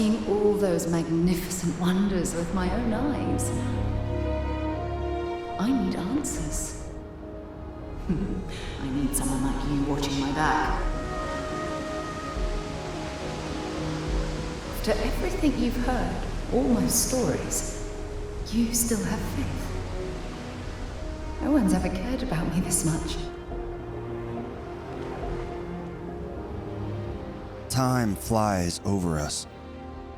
seeing all those magnificent wonders with my own eyes. I need answers. I need someone like you watching my back. After everything you've heard, all my stories, you still have faith. No one's ever cared about me this much. Time flies over us,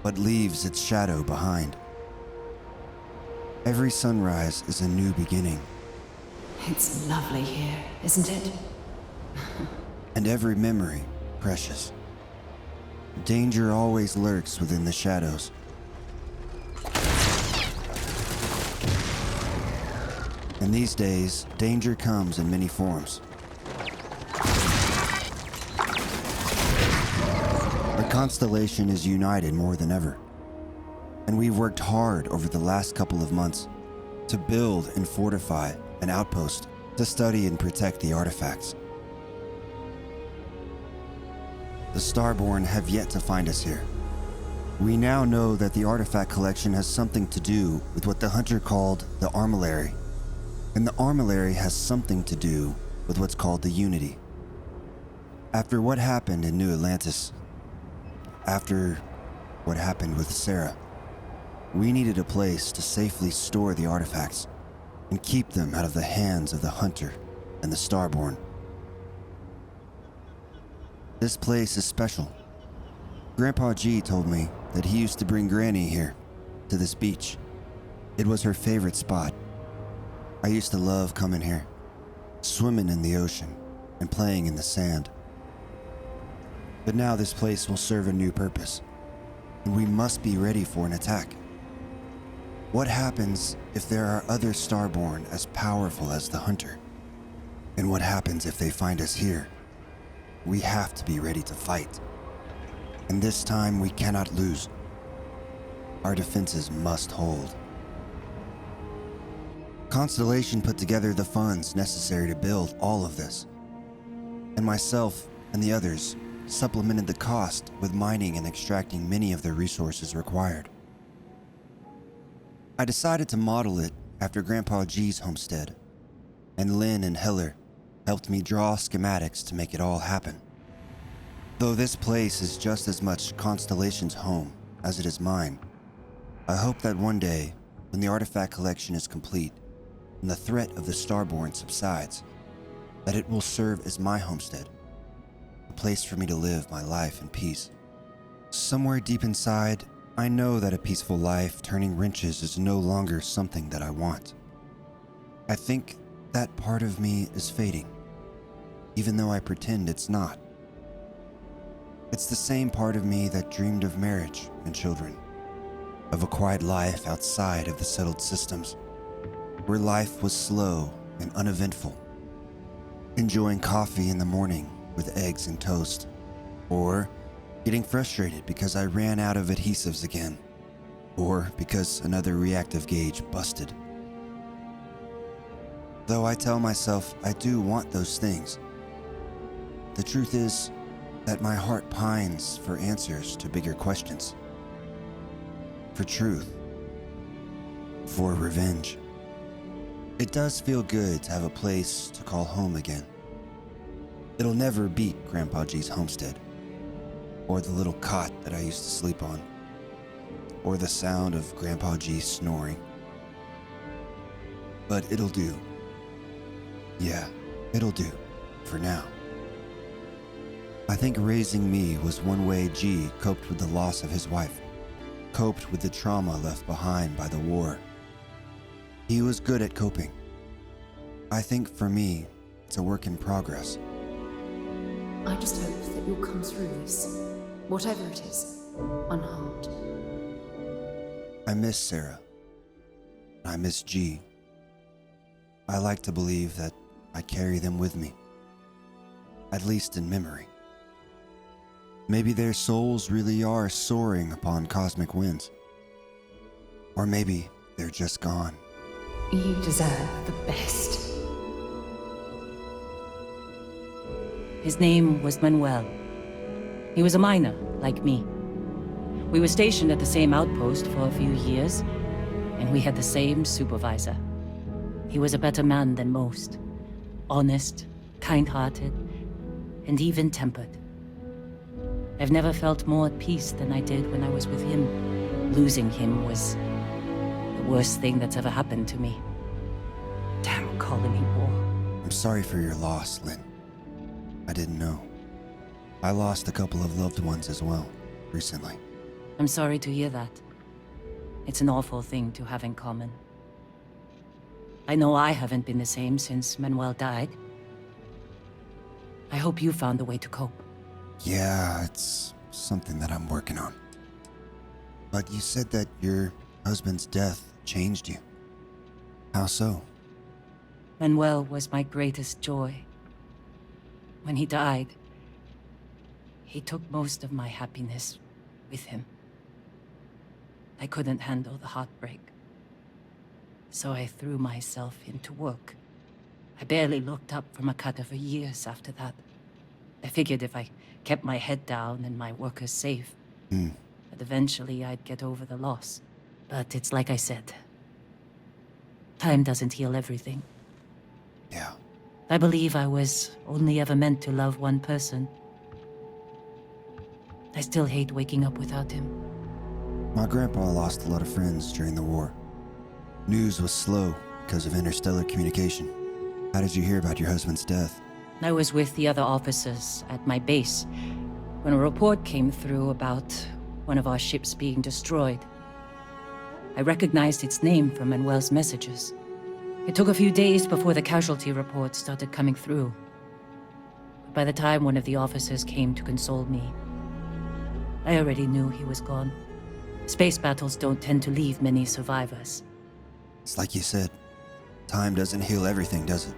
but leaves its shadow behind. Every sunrise is a new beginning. It's lovely here, isn't it? And every memory precious. Danger always lurks within the shadows. And these days, danger comes in many forms. The Constellation is united more than ever. And we've worked hard over the last couple of months to build and fortify an outpost to study and protect the artifacts. The Starborn have yet to find us here. We now know that the artifact collection has something to do with what the Hunter called the Armillary. And the Armillary has something to do with what's called the Unity. After what happened in New Atlantis, after what happened with Sarah, we needed a place to safely store the artifacts and keep them out of the hands of the Hunter and the Starborn. This place is special. Grandpa G told me that he used to bring Granny here, to this beach. It was her favorite spot. I used to love coming here, swimming in the ocean and playing in the sand. But now this place will serve a new purpose, and we must be ready for an attack. What happens if there are other Starborn as powerful as the Hunter? And what happens if they find us here? We have to be ready to fight. And this time we cannot lose. Our defenses must hold. Constellation put together the funds necessary to build all of this. And myself and the others supplemented the cost with mining and extracting many of the resources required. I decided to model it after Grandpa G's homestead, and Lynn and Heller helped me draw schematics to make it all happen. Though this place is just as much Constellation's home as it is mine, I hope that one day, when the artifact collection is complete and the threat of the Starborn subsides, that it will serve as my homestead, a place for me to live my life in peace. Somewhere deep inside, I know that a peaceful life turning wrenches is no longer something that I want. I think that part of me is fading, even though I pretend it's not. It's the same part of me that dreamed of marriage and children, of a quiet life outside of the settled systems, where life was slow and uneventful, enjoying coffee in the morning with eggs and toast, or getting frustrated because I ran out of adhesives again, or because another reactive gauge busted. Though I tell myself I do want those things, the truth is that my heart pines for answers to bigger questions, for truth, for revenge. It does feel good to have a place to call home again. It'll never beat Grandpa G's homestead, or the little cot that I used to sleep on, or the sound of Grandpa G snoring. But it'll do. Yeah, it'll do, for now. I think raising me was one way G coped with the loss of his wife, coped with the trauma left behind by the war. He was good at coping. I think for me, it's a work in progress. I just hope that you'll come through this, whatever it is, unharmed. I miss Sarah. I miss G. I like to believe that I carry them with me, at least in memory. Maybe their souls really are soaring upon cosmic winds. Or maybe they're just gone. You deserve the best. His name was Manuel. He was a miner, like me. We were stationed at the same outpost for a few years, and we had the same supervisor. He was a better man than most. Honest, kind-hearted, and even-tempered. I've never felt more at peace than I did when I was with him. Losing him was the worst thing that's ever happened to me. Damn colony war. I'm sorry for your loss, Lynn. I didn't know. I lost a couple of loved ones as well, recently. I'm sorry to hear that. It's an awful thing to have in common. I know I haven't been the same since Manuel died. I hope you found a way to cope. Yeah, it's something that I'm working on. But you said that your husband's death changed you. How so? Manuel was my greatest joy. When he died, he took most of my happiness with him. I couldn't handle the heartbreak. So I threw myself into work. I barely looked up from a cutter for years after that. I figured if I kept my head down and my workers safe, that eventually I'd get over the loss. But it's like I said. Time doesn't heal everything. Yeah. I believe I was only ever meant to love one person. I still hate waking up without him. My grandpa lost a lot of friends during the war. News was slow because of interstellar communication. How did you hear about your husband's death? I was with the other officers at my base when a report came through about one of our ships being destroyed. I recognized its name from Manuel's messages. It took a few days before the casualty reports started coming through. But by the time one of the officers came to console me, I already knew he was gone. Space battles don't tend to leave many survivors. It's like you said, time doesn't heal everything, does it?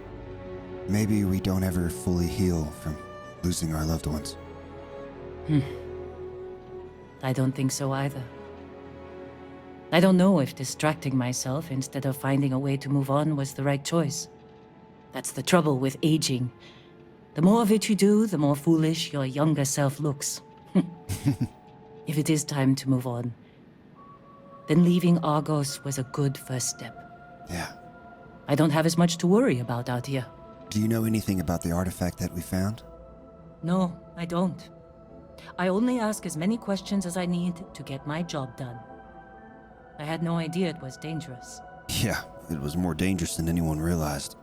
Maybe we don't ever fully heal from losing our loved ones. I don't think so either. I don't know if distracting myself instead of finding a way to move on was the right choice. That's the trouble with aging. The more of it you do, the more foolish your younger self looks. If it is time to move on, then leaving Argos was a good first step. Yeah. I don't have as much to worry about out here. Do you know anything about the artifact that we found? No, I don't. I only ask as many questions as I need to get my job done. I had no idea it was dangerous. Yeah, it was more dangerous than anyone realized.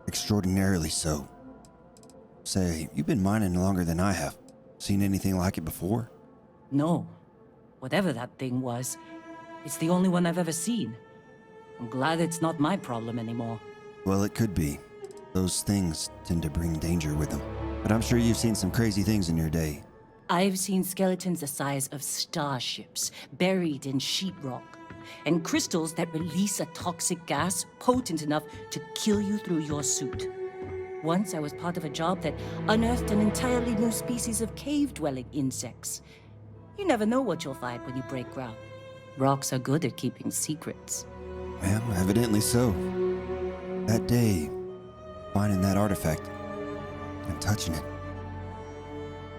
Extraordinarily so. Say, you've been mining longer than I have. Seen anything like it before? No. Whatever that thing was, it's the only one I've ever seen. I'm glad it's not my problem anymore. Well, it could be. Those things tend to bring danger with them. But I'm sure you've seen some crazy things in your day. I've seen skeletons the size of starships buried in sheetrock, and crystals that release a toxic gas potent enough to kill you through your suit. Once I was part of a job that unearthed an entirely new species of cave-dwelling insects. You never know what you'll find when you break ground. Rocks are good at keeping secrets. Well, evidently so. That day, finding that artifact and touching it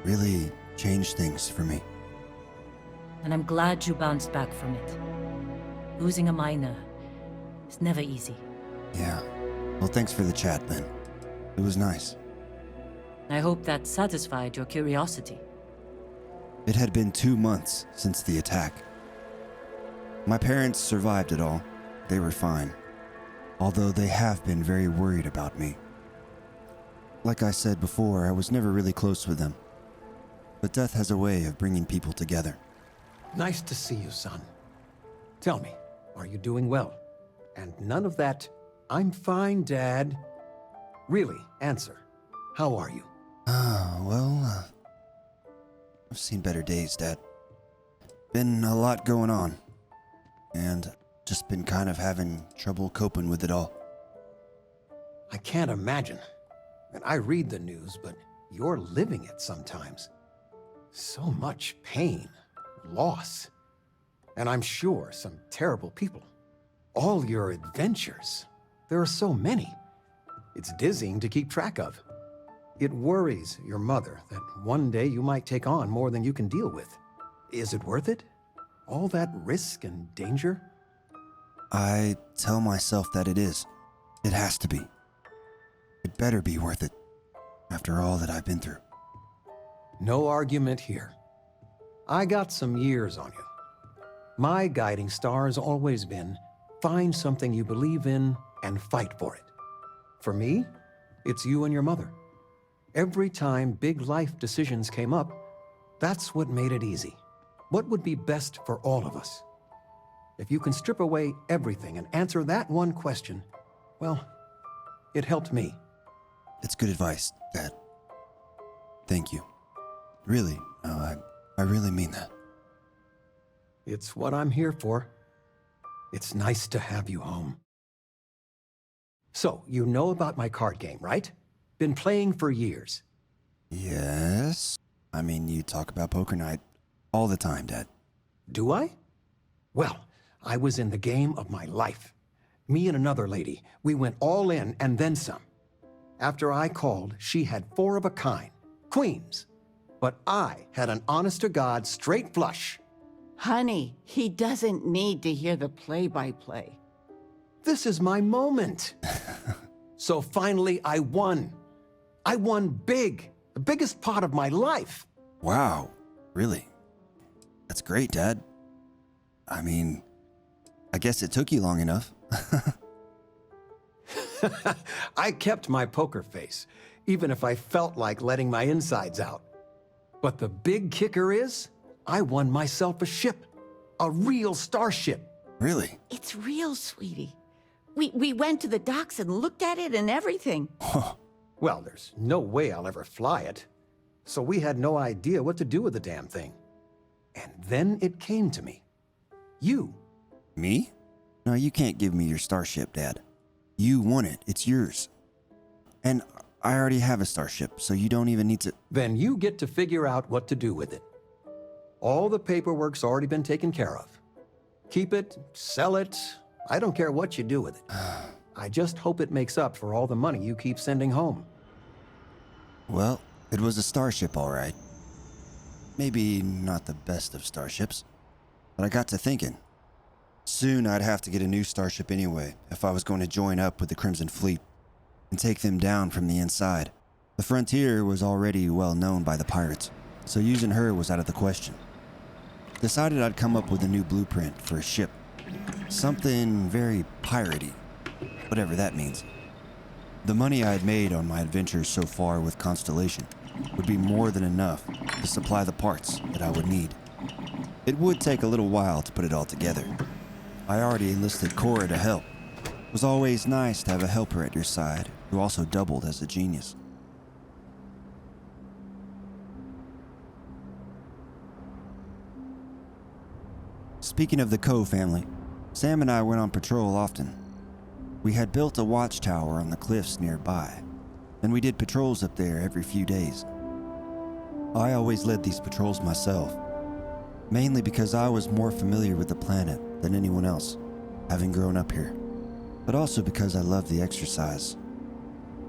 really changed things for me. And I'm glad you bounced back from it. Losing a miner is never easy. Yeah. Well, thanks for the chat, Lynn. It was nice. I hope that satisfied your curiosity. It had been 2 months since the attack. My parents survived it all. They were fine. Although they have been very worried about me. Like I said before, I was never really close with them. But death has a way of bringing people together. Nice to see you, son. Tell me, are you doing well? And none of that, I'm fine, Dad. Really, answer. How are you? I've seen better days, Dad. Been a lot going on. And just been kind of having trouble coping with it all. I can't imagine. And I read the news, but you're living it sometimes. So much pain, loss, and I'm sure some terrible people. All your adventures. There are so many. It's dizzying to keep track of. It worries your mother that one day you might take on more than you can deal with. Is it worth it? All that risk and danger? I tell myself that it is. It has to be. It better be worth it, after all that I've been through. No argument here. I got some years on you. My guiding star has always been, find something you believe in and fight for it. For me, it's you and your mother. Every time big life decisions came up, that's what made it easy. What would be best for all of us? If you can strip away everything and answer that one question, well, it helped me. It's good advice, Dad. Thank you. Really, no, I really mean that. It's what I'm here for. It's nice to have you home. So, you know about my card game, right? Been playing for years. Yes? I mean, you talk about poker night all the time, Dad. Do I? Well, I was in the game of my life. Me and another lady, we went all in and then some. After I called, she had 4 of a kind, queens. But I had an honest-to-God straight flush. Honey, he doesn't need to hear the play-by-play. This is my moment. So finally, I won. I won big, the biggest pot of my life. Wow, really? That's great, Dad. I mean, I guess it took you long enough. I kept my poker face, even if I felt like letting my insides out. But the big kicker is, I won myself a ship. A real starship. Really? It's real, sweetie. We went to the docks and looked at it and everything. Well, there's no way I'll ever fly it. So we had no idea what to do with the damn thing. And then it came to me. You. Me? No, you can't give me your starship, Dad. You won it. It's yours. And I already have a starship, so you don't even need to... Then you get to figure out what to do with it. All the paperwork's already been taken care of. Keep it, sell it, I don't care what you do with it. I just hope it makes up for all the money you keep sending home. Well, it was a starship, all right. Maybe not the best of starships, but I got to thinking. Soon I'd have to get a new starship anyway if I was going to join up with the Crimson Fleet and take them down from the inside. The Frontier was already well known by the pirates, so using her was out of the question. Decided I'd come up with a new blueprint for a ship. Something very piratey, whatever that means. The money I had made on my adventures so far with Constellation would be more than enough to supply the parts that I would need. It would take a little while to put it all together. I already enlisted Cora to help. It was always nice to have a helper at your side who also doubled as a genius. Speaking of the Coe family, Sam and I went on patrol often. We had built a watchtower on the cliffs nearby, and we did patrols up there every few days. I always led these patrols myself, mainly because I was more familiar with the planet than anyone else, having grown up here, but also because I loved the exercise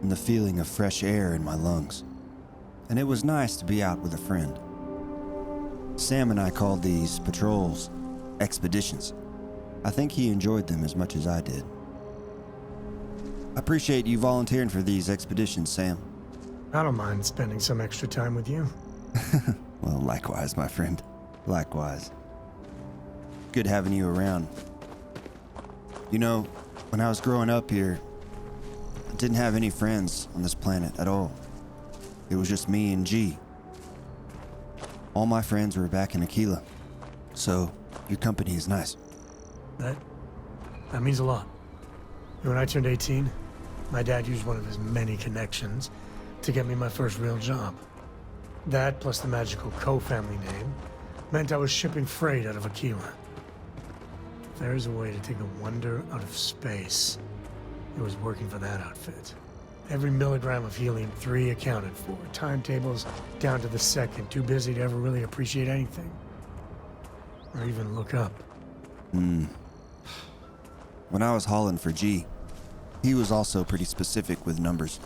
and the feeling of fresh air in my lungs. And it was nice to be out with a friend. Sam and I called these patrols expeditions. I think he enjoyed them as much as I did. I appreciate you volunteering for these expeditions, Sam. I don't mind spending some extra time with you. Well, likewise, my friend. Likewise. Good having you around. You know, when I was growing up here, I didn't have any friends on this planet at all. It was just me and G. All my friends were back in Aquila, so your company is nice. That means a lot. When I turned 18, my dad used one of his many connections to get me my first real job. That, plus the magical Coe family name, meant I was shipping freight out of Aquila. If there's a way to take the wonder out of space, it was working for that outfit. Every milligram of helium-3 accounted for. Timetables down to the second, too busy to ever really appreciate anything. Or even look up. When I was hauling for G, he was also pretty specific with numbers.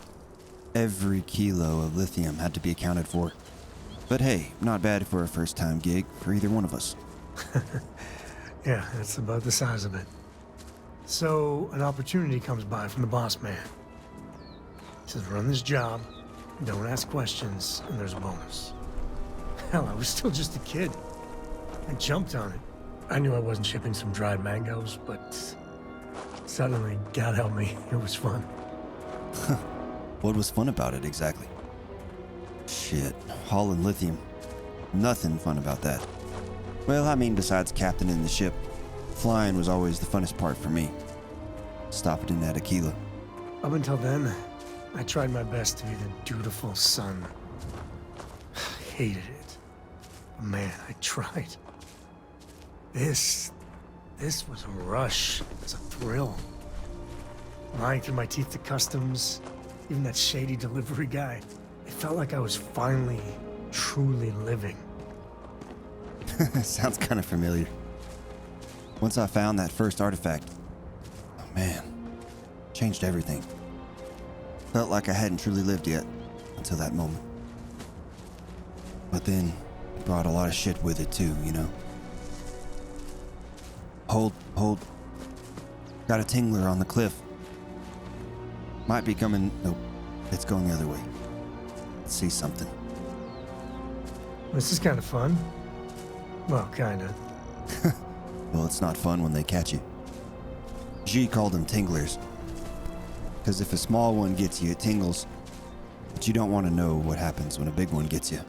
Every kilo of lithium had to be accounted for. But hey, not bad for a first-time gig for either one of us. Yeah, it's about the size of it. So, an opportunity comes by from the boss man. He says, run this job, don't ask questions, and there's a bonus. Hell, I was still just a kid. I jumped on it. I knew I wasn't shipping some dried mangoes, but suddenly, God help me, it was fun. What was fun about it exactly? Shit, hauling lithium. Nothing fun about that. Well, I mean, besides captaining the ship, flying was always the funnest part for me. Stopping in at Aquila. Up until then, I tried my best to be the dutiful son. I hated it. But man, I tried. This was a rush. It was a thrill. Lying through my teeth to customs, even that shady delivery guy. It felt like I was finally, truly living. Sounds kind of familiar. Once I found that first artifact, oh man, changed everything. Felt like I hadn't truly lived yet until that moment. But then it brought a lot of shit with it too, you know? Hold. Got a tingler on the cliff. Might be coming. Nope, it's going the other way. Let's see something. This is kind of fun. Well, kinda. Well, it's not fun when they catch you. G called them tinglers. Because if a small one gets you, it tingles. But you don't want to know what happens when a big one gets you.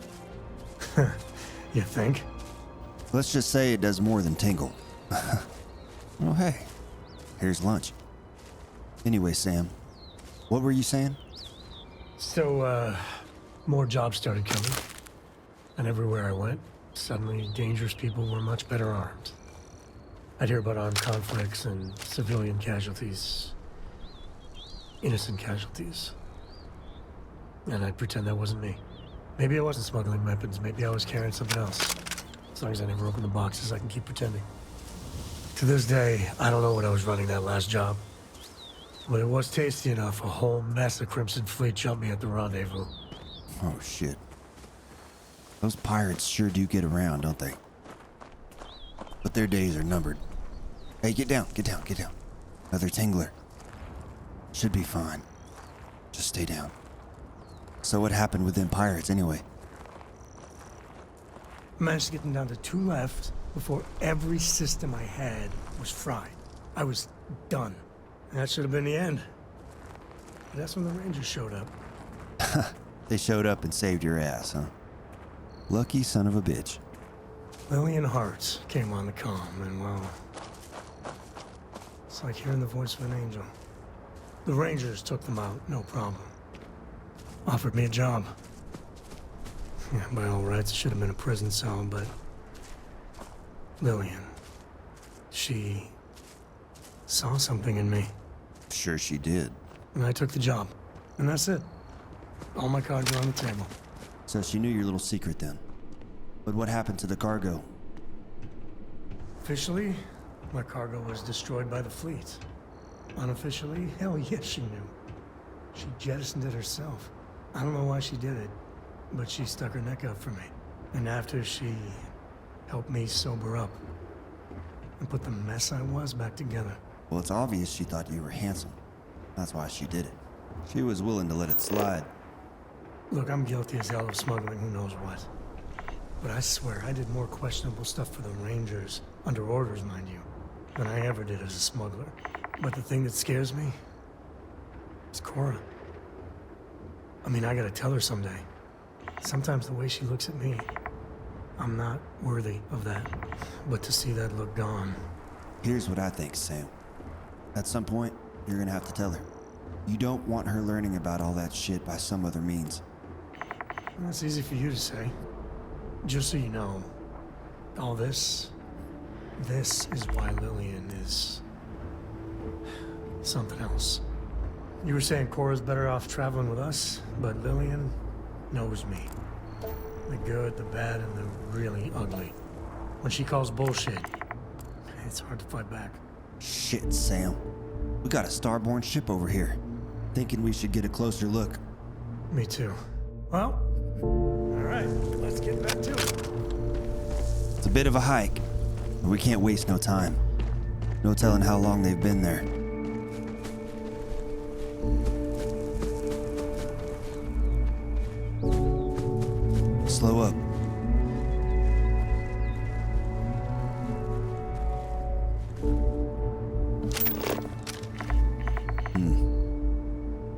You think? Let's just say it does more than tingle. Oh, hey. Here's lunch. Anyway, Sam, what were you saying? So, more jobs started coming. And everywhere I went, suddenly dangerous people were much better armed. I'd hear about armed conflicts and civilian casualties. Innocent casualties. And I'd pretend that wasn't me. Maybe I wasn't smuggling weapons, maybe I was carrying something else. As long as I never open the boxes, I can keep pretending. To this day, I don't know what I was running that last job. But it was tasty enough, a whole mess of Crimson Fleet jumped me at the rendezvous. Oh, shit. Those pirates sure do get around, don't they? But their days are numbered. Hey, get down. Another tingler. Should be fine. Just stay down. So what happened with them pirates anyway? Managed to get them down to 2 left before every system I had was fried. I was done. And that should have been the end. But that's when the Rangers showed up. They showed up and saved your ass, huh? Lucky son of a bitch. Lillian Hart came on the comm, and well, it's like hearing the voice of an angel. The Rangers took them out, no problem. Offered me a job. Yeah, by all rights, it should have been a prison cell, but Lillian, she saw something in me, Sure she did. and I took the job. And that's it. All my cards are on the table. So she knew your little secret then. But what happened to the cargo? Officially, my cargo was destroyed by the fleet. Unofficially, hell yes, she knew. She jettisoned it herself. I don't know why she did it, but she stuck her neck out for me. And after she helped me sober up and put the mess I was back together. Well, it's obvious she thought you were handsome. That's why she did it. She was willing to let it slide. Look, I'm guilty as hell of smuggling who knows what. But I swear I did more questionable stuff for the Rangers, under orders, mind you, than I ever did as a smuggler. But the thing that scares me is Cora. I mean, I gotta tell her someday. Sometimes the way she looks at me, I'm not worthy of that. But to see that look gone... Here's what I think, Sam. At some point, you're gonna have to tell her. You don't want her learning about all that shit by some other means. That's easy for you to say. Just so you know, all this is why Lillian is something else. You were saying Cora's better off traveling with us, but Lillian knows me. The good, the bad, and the really ugly. When she calls bullshit, it's hard to fight back. Shit, Sam. We got a starborn ship over here. Thinking we should get a closer look. Me too. Well, all right, let's get back to it. It's a bit of a hike, But we can't waste no time. No telling how long they've been there. Slow up.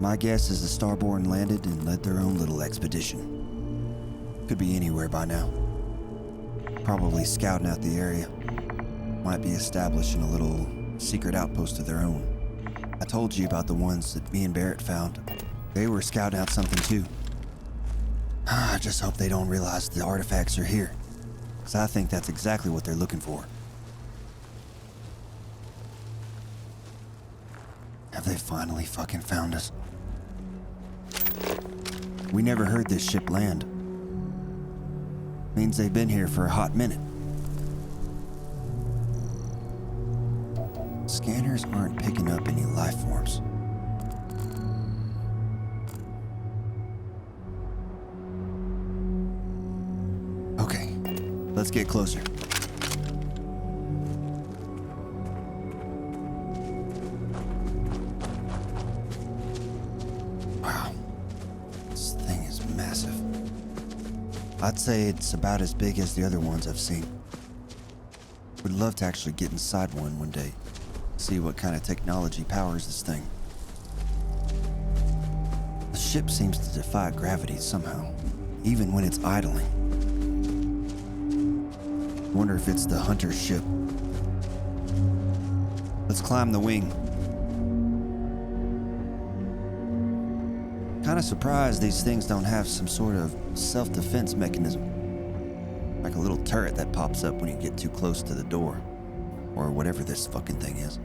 My guess is the Starborn landed and led their own little expedition. Could be anywhere by now. Probably scouting out the area. Might be establishing a little secret outpost of their own. I told you about the ones that me and Barrett found. They were scouting out something too. I just hope they don't realize the artifacts are here, 'cause I think that's exactly what they're looking for. Have they finally fucking found us? We never heard this ship land. Means they've been here for a hot minute. Scanners aren't picking up any life forms. Okay, let's get closer. Wow, this thing is massive. I'd say it's about as big as the other ones I've seen. Would love to actually get inside one day. See what kind of technology powers this thing. The ship seems to defy gravity somehow, even when it's idling. Wonder if it's the hunter's ship. Let's climb the wing. Kinda surprised these things don't have some sort of self-defense mechanism. Like a little turret that pops up when you get too close to the door. Or whatever this fucking thing is.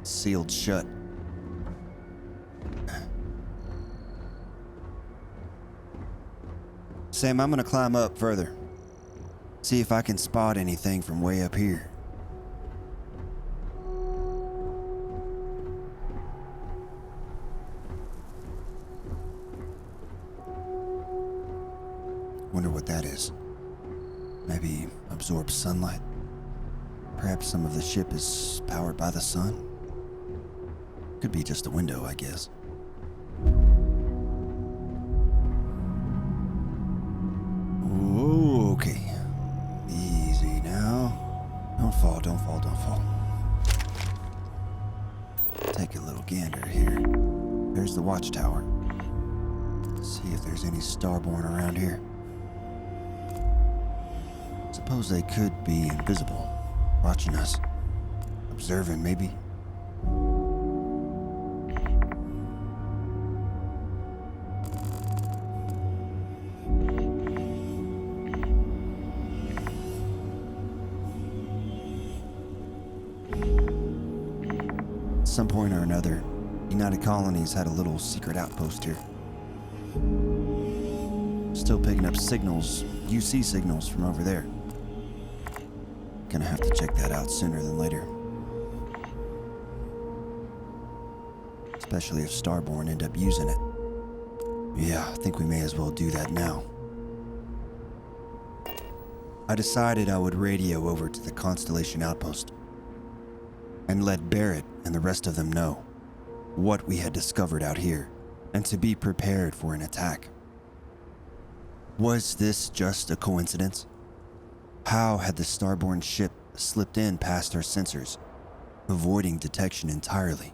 Sealed shut. Sam, I'm gonna climb up further. See if I can spot anything from way up here. Wonder what that is. Maybe absorbs sunlight. Perhaps some of the ship is powered by the sun. Could be just a window, I guess. Whoa, okay. Easy now. Don't fall, don't fall, don't fall. Take a little gander here. There's the watchtower. See if there's any Starborn around here. Suppose they could be invisible, watching us. Observing, maybe. At some point or another, United Colonies had a little secret outpost here. Still picking up signals, UC signals from over there. Gonna have to check that out sooner than later. Especially if Starborn end up using it. Yeah, I think we may as well do that now. I decided I would radio over to the Constellation outpost and let Barrett and the rest of them know what we had discovered out here and to be prepared for an attack. Was this just a coincidence? How had the Starborn ship slipped in past our sensors, avoiding detection entirely?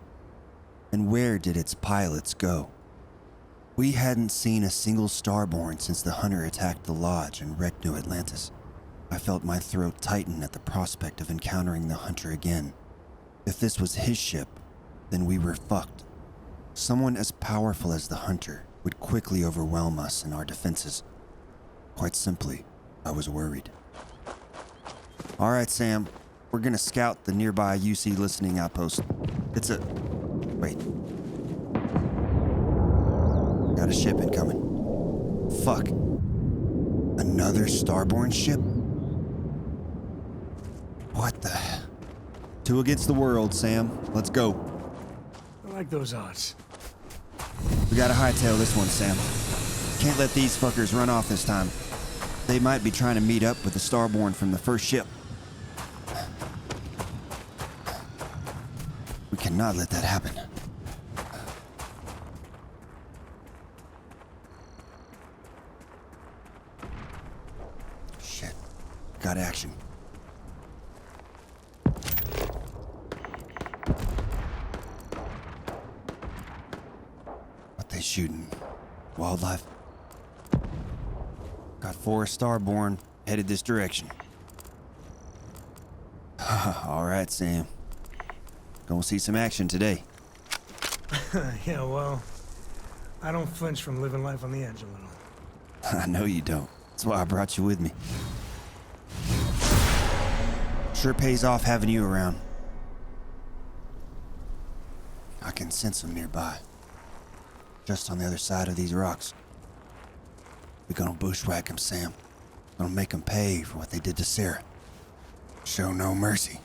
And where did its pilots go? We hadn't seen a single Starborn since the hunter attacked the lodge and wrecked New Atlantis. I felt my throat tighten at the prospect of encountering the hunter again. If this was his ship, then we were fucked. Someone as powerful as the hunter would quickly overwhelm us and our defenses. Quite simply, I was worried. All right, Sam, we're gonna scout the nearby UC listening outpost. Wait. Got a ship incoming. Fuck. Another Starborn ship? What the? Two against the world, Sam. Let's go. I like those odds. We gotta hightail this one, Sam. Can't let these fuckers run off this time. They might be trying to meet up with the Starborn from the first ship. cannot let that happen. Shit. Got action. What they shooting? Wildlife? Got 4 starborn headed this direction. All right, Sam. Gonna see some action today. Yeah, well, I don't flinch from living life on the edge a little. I know you don't. That's why I brought you with me. Sure pays off having you around. I can sense them nearby. Just on the other side of these rocks. We're gonna bushwhack them, Sam. Gonna make them pay for what they did to Sarah. Show no mercy.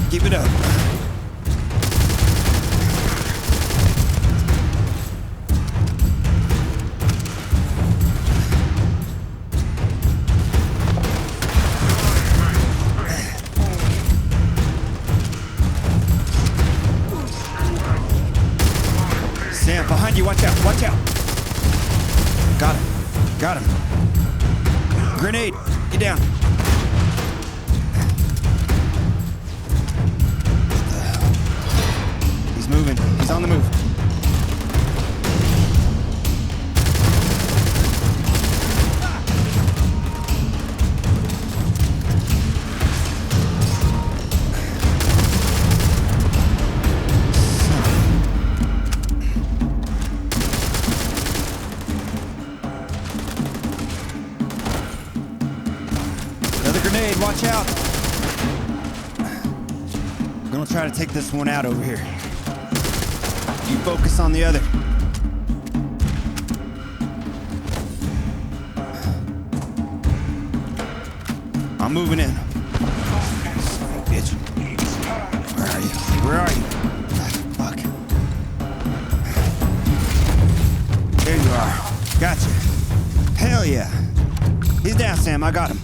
Keep it up. Sam, behind you. Watch out. Watch out. Got him. Got him. Grenade. Get down. Moving. He's on the move. Another grenade. Watch out. I'm gonna try to take this one out over here. You focus on the other. I'm moving in. Son of a bitch. Where are you? Where are you? Fuck. There you are. Gotcha. Hell yeah. He's down, Sam. I got him.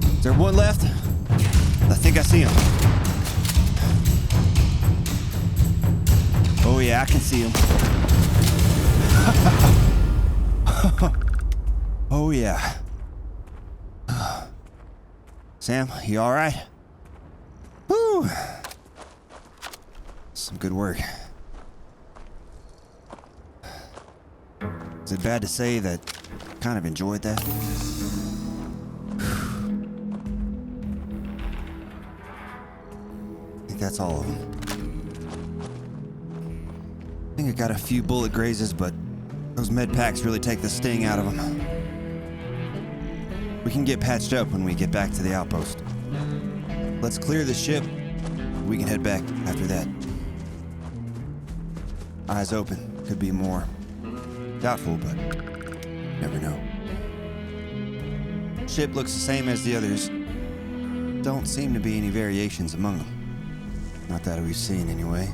Is there one left? I think I see him. Oh yeah, I can see him. Oh yeah. Sam, you all right? Woo! Some good work. Is it bad to say that I kind of enjoyed that? I think that's all of them. I think I got a few bullet grazes, but those med packs really take the sting out of them. We can get patched up when we get back to the outpost. Let's clear the ship. We can head back after that. Eyes open. Could be more. Doubtful, but never know. Ship looks the same as the others. Don't seem to be any variations among them. Not that we've seen, anyway.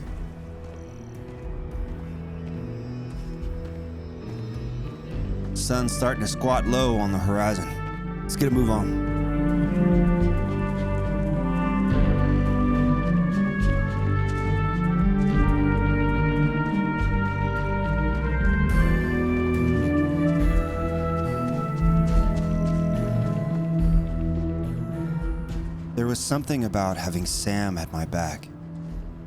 Sun's starting to squat low on the horizon. Let's get a move on. There was something about having Sam at my back. It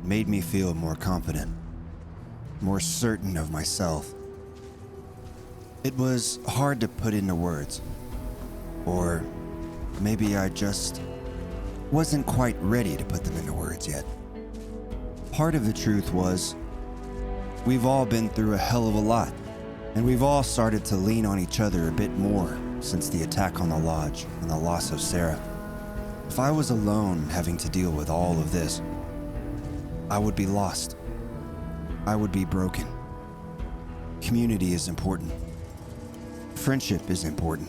made me feel more confident, more certain of myself. It was hard to put into words. Or maybe I just wasn't quite ready to put them into words yet. Part of the truth was, we've all been through a hell of a lot, and we've all started to lean on each other a bit more since the attack on the lodge and the loss of Sarah. If I was alone having to deal with all of this, I would be lost. I would be broken. Community is important. Friendship is important.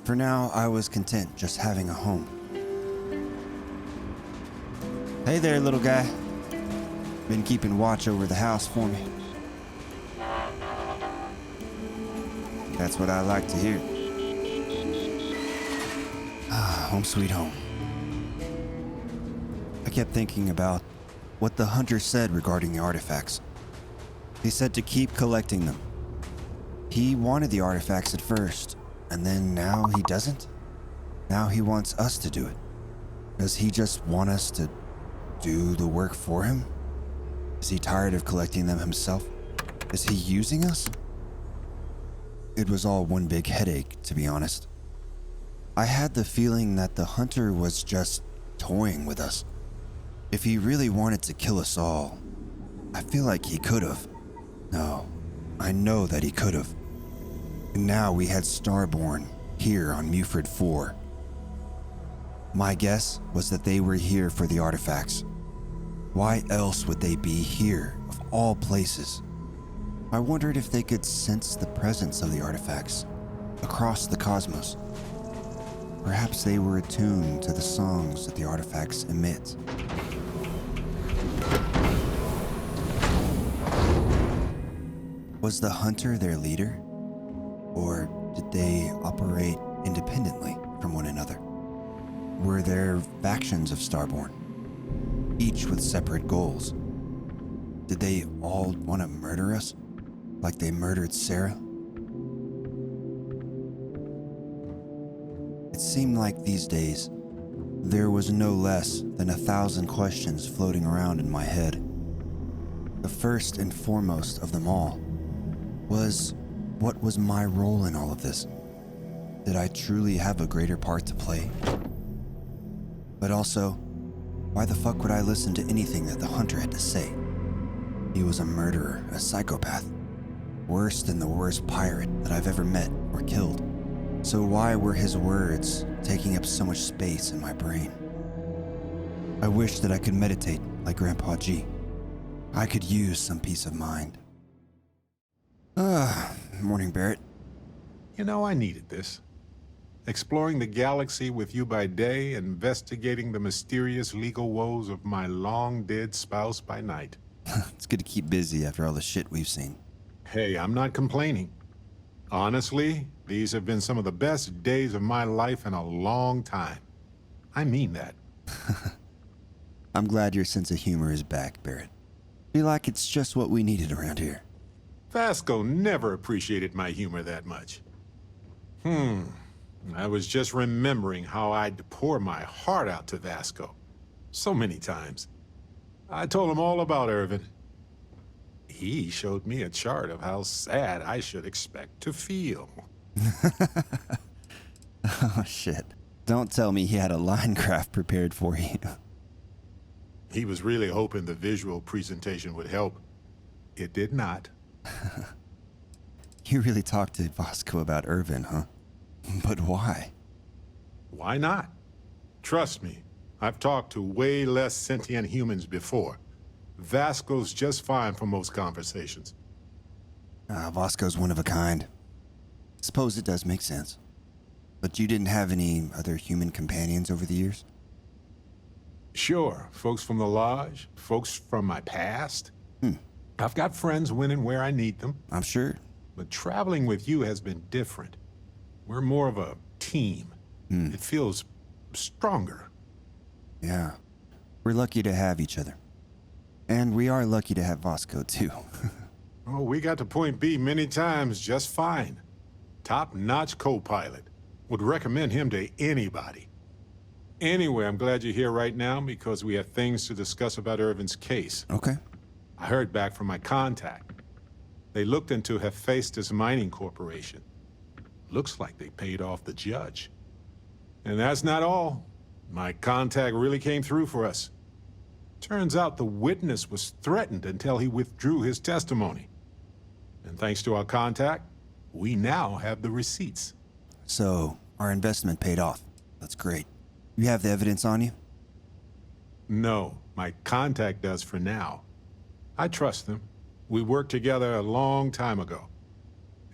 For now, I was content just having a home. Hey there, little guy. Been keeping watch over the house for me. That's what I like to hear. Home sweet home. I kept thinking about what the hunter said regarding the artifacts. He said to keep collecting them. He wanted the artifacts at first, and then now he doesn't? Now he wants us to do it. Does he just want us to do the work for him? Is he tired of collecting them himself? Is he using us? It was all one big headache, to be honest. I had the feeling that the hunter was just toying with us. If he really wanted to kill us all, I feel like he could have. No, I know that he could have. And now we had Starborn here on Muford 4. My guess was that they were here for the artifacts. Why else would they be here, of all places? I wondered if they could sense the presence of the artifacts across the cosmos. Perhaps they were attuned to the songs that the artifacts emit. Was the hunter their leader? Or did they operate independently from one another? Were there factions of Starborn, each with separate goals? Did they all want to murder us, like they murdered Sarah? It seemed like these days, there was no less than 1,000 questions floating around in my head. The first and foremost of them all was, what was my role in all of this? Did I truly have a greater part to play? But also, why the fuck would I listen to anything that the hunter had to say? He was a murderer, a psychopath. Worse than the worst pirate that I've ever met or killed. So why were his words taking up so much space in my brain? I wish that I could meditate like Grandpa G. I could use some peace of mind. Morning, Barrett. You know, I needed this. Exploring the galaxy with you by day, investigating the mysterious legal woes of my long-dead spouse by night. It's good to keep busy after all the shit we've seen. Hey, I'm not complaining. Honestly, these have been some of the best days of my life in a long time. I mean that. I'm glad your sense of humor is back, Barrett. Feel like it's just what we needed around here. Vasco never appreciated my humor that much. I was just remembering how I'd pour my heart out to Vasco. So many times. I told him all about Irvin. He showed me a chart of how sad I should expect to feel. Oh, shit. Don't tell me he had a line craft prepared for you. He was really hoping the visual presentation would help. It did not. You really talked to Vasco about Irvin, huh? But why? Why not? Trust me, I've talked to way less sentient humans before. Vasco's just fine for most conversations. Vasco's one of a kind. Suppose it does make sense. But you didn't have any other human companions over the years? Sure, folks from the lodge, folks from my past. I've got friends when and where I need them. I'm sure. But traveling with you has been different. We're more of a team. It feels stronger. Yeah. We're lucky to have each other. And we are lucky to have Vasco, too. Oh, we got to Point B many times just fine. Top-notch co-pilot. Would recommend him to anybody. Anyway, I'm glad you're here right now because we have things to discuss about Irvin's case. Okay. I heard back from my contact. They looked into Hephaestus Mining Corporation. Looks like they paid off the judge. And that's not all. My contact really came through for us. Turns out the witness was threatened until he withdrew his testimony. And thanks to our contact, we now have the receipts. So, our investment paid off. That's great. You have the evidence on you? No, my contact does for now. I trust them. We worked together a long time ago.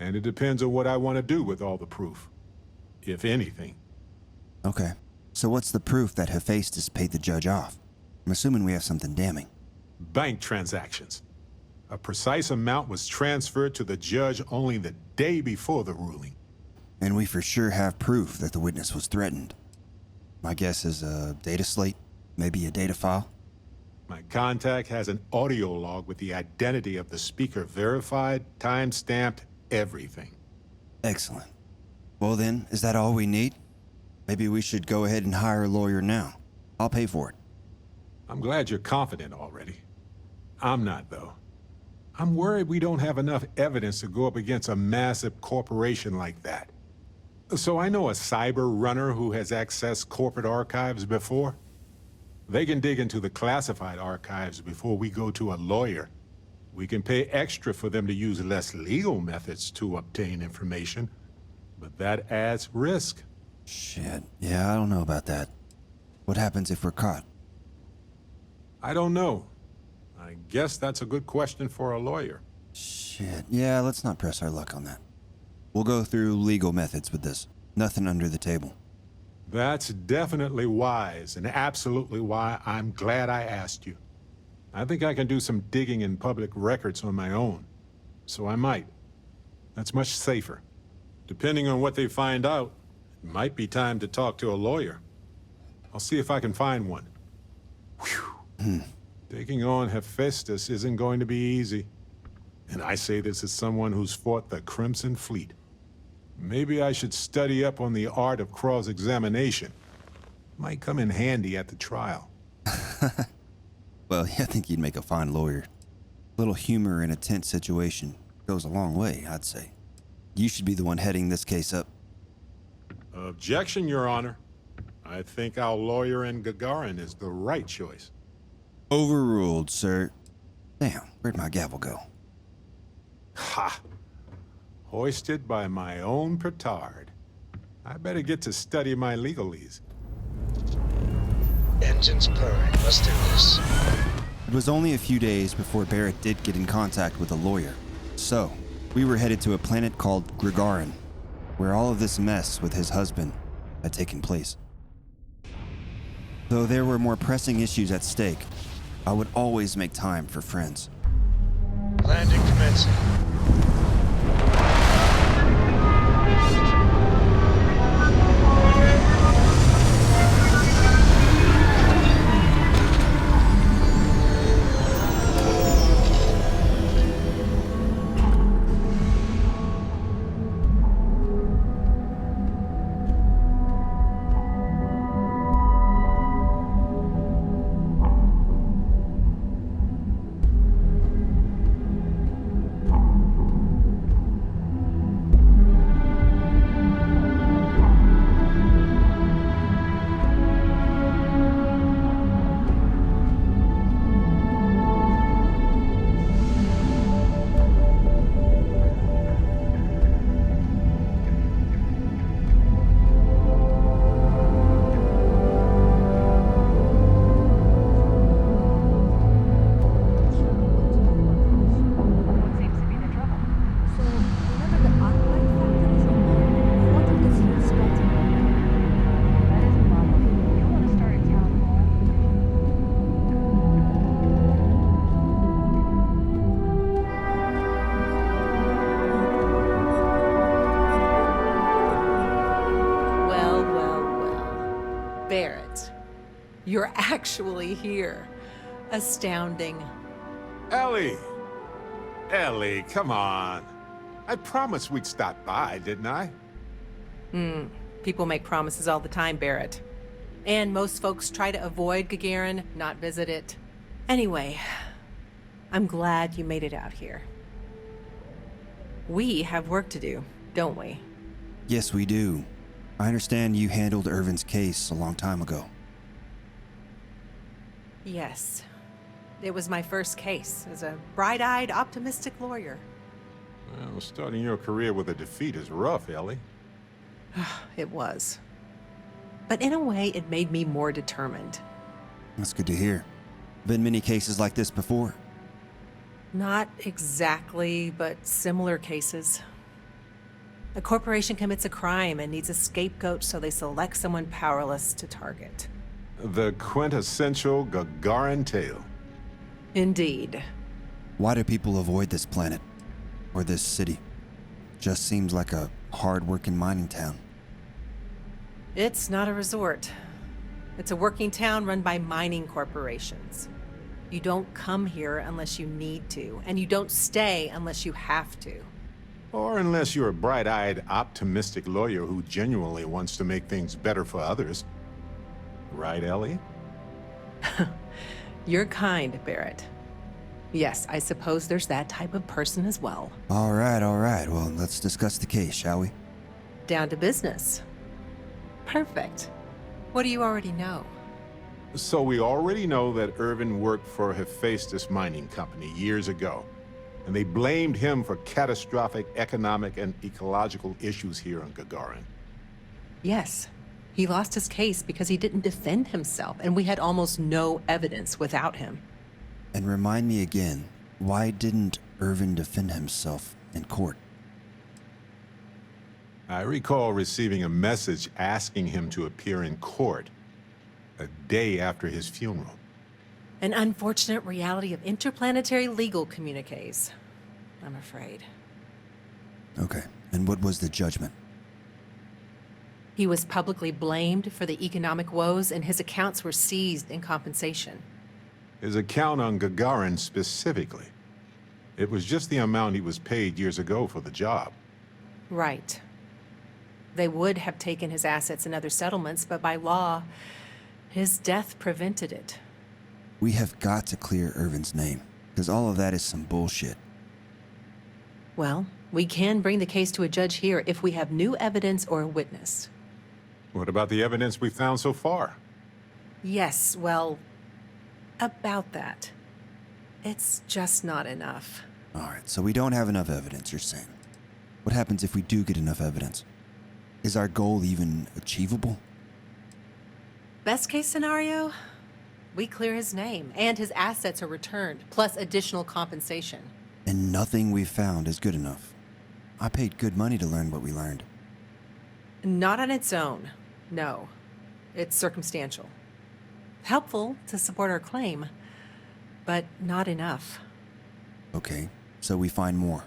And it depends on what I want to do with all the proof. If anything. Okay. So what's the proof that Hephaestus paid the judge off? I'm assuming we have something damning. Bank transactions. A precise amount was transferred to the judge only the day before the ruling. And we for sure have proof that the witness was threatened. My guess is a data slate, maybe a data file. My contact has an audio log with the identity of the speaker verified, time-stamped, everything. Excellent. Well then, is that all we need? Maybe we should go ahead and hire a lawyer now. I'll pay for it. I'm glad you're confident already. I'm not, though. I'm worried we don't have enough evidence to go up against a massive corporation like that. So I know a cyber runner who has accessed corporate archives before. They can dig into the classified archives before we go to a lawyer. We can pay extra for them to use less legal methods to obtain information, but that adds risk. Shit, yeah, I don't know about that. What happens if we're caught? I don't know. I guess that's a good question for a lawyer. Shit, yeah, let's not press our luck on that. We'll go through legal methods with this. Nothing under the table. That's definitely wise, and absolutely why I'm glad I asked you. I think I can do some digging in public records on my own. So I might. That's much safer. Depending on what they find out, it might be time to talk to a lawyer. I'll see if I can find one. Whew. Taking on Hephaestus isn't going to be easy. And I say this as someone who's fought the Crimson Fleet. Maybe I should study up on the art of cross-examination. Might come in handy at the trial. Well, yeah, I think you'd make a fine lawyer. A little humor in a tense situation goes a long way, I'd say. You should be the one heading this case up. Objection, Your Honor. I think our lawyer in Gagarin is the right choice. Overruled, sir. Damn, where'd my gavel go? Ha! Hoisted by my own petard. I better get to study my legalese. Engines purring. Let's do this. It was only a few days before Barrett did get in contact with a lawyer. So, we were headed to a planet called Gagarin, where all of this mess with his husband had taken place. Though there were more pressing issues at stake, I would always make time for friends. Landing commencing. You're actually here. Astounding. Ellie! Ellie, come on. I promised we'd stop by, didn't I? People make promises all the time, Barrett. And most folks try to avoid Gagarin, not visit it. Anyway, I'm glad you made it out here. We have work to do, don't we? Yes, we do. I understand you handled Irvin's case a long time ago. Yes. It was my first case as a bright-eyed, optimistic lawyer. Well, starting your career with a defeat is rough, Ellie. It was. But in a way, it made me more determined. That's good to hear. Been many cases like this before? Not exactly, but similar cases. A corporation commits a crime and needs a scapegoat, so they select someone powerless to target. The quintessential Gagarin tale. Indeed. Why do people avoid this planet? Or this city? Just seems like a hard-working mining town. It's not a resort. It's a working town run by mining corporations. You don't come here unless you need to, and you don't stay unless you have to. Or unless you're a bright-eyed, optimistic lawyer who genuinely wants to make things better for others. Right, Ellie? You're kind, Barrett. Yes, I suppose there's that type of person as well. All right. Well, let's discuss the case, shall we? Down to business. Perfect. What do you already know? So we already know that Irvin worked for Hephaestus Mining Company years ago, and they blamed him for catastrophic economic and ecological issues here on Gagarin. Yes. He lost his case because he didn't defend himself, and we had almost no evidence without him. And remind me again, why didn't Irvin defend himself in court? I recall receiving a message asking him to appear in court a day after his funeral. An unfortunate reality of interplanetary legal communiques, I'm afraid. Okay, and what was the judgment? He was publicly blamed for the economic woes, and his accounts were seized in compensation. His account on Gagarin specifically. It was just the amount he was paid years ago for the job. Right. They would have taken his assets and other settlements, but by law, his death prevented it. We have got to clear Irvin's name, because all of that is some bullshit. Well, we can bring the case to a judge here if we have new evidence or a witness. What about the evidence we found so far? Yes, well, about that. It's just not enough. All right, so we don't have enough evidence, you're saying. What happens if we do get enough evidence? Is our goal even achievable? Best case scenario, we clear his name and his assets are returned, plus additional compensation. And nothing we've found is good enough. I paid good money to learn what we learned. Not on its own, no. It's circumstantial. Helpful to support our claim, but not enough. Okay, so we find more.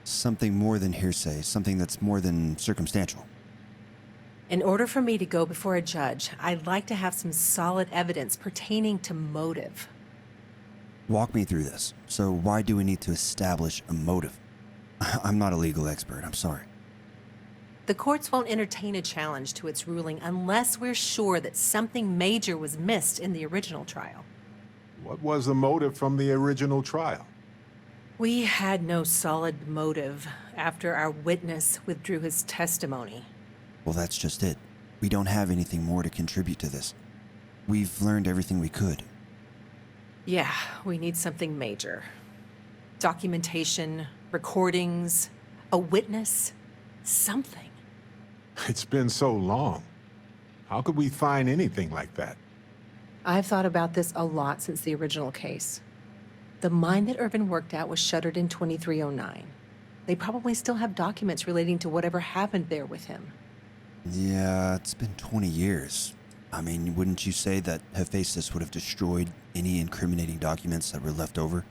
Something more than hearsay, something that's more than circumstantial. In order for me to go before a judge, I'd like to have some solid evidence pertaining to motive. Walk me through this. So why do we need to establish a motive? I'm not a legal expert, I'm sorry. The courts won't entertain a challenge to its ruling unless we're sure that something major was missed in the original trial. What was the motive from the original trial? We had no solid motive after our witness withdrew his testimony. Well, that's just it. We don't have anything more to contribute to this. We've learned everything we could. Yeah, we need something major. Documentation, recordings, a witness, something. It's been so long. How could we find anything like that? I've thought about this a lot since the original case. The mine that Irvin worked at was shuttered in 2309. They probably still have documents relating to whatever happened there with him. Yeah, it's been 20 years. I mean, wouldn't you say that Hephaestus would have destroyed any incriminating documents that were left over?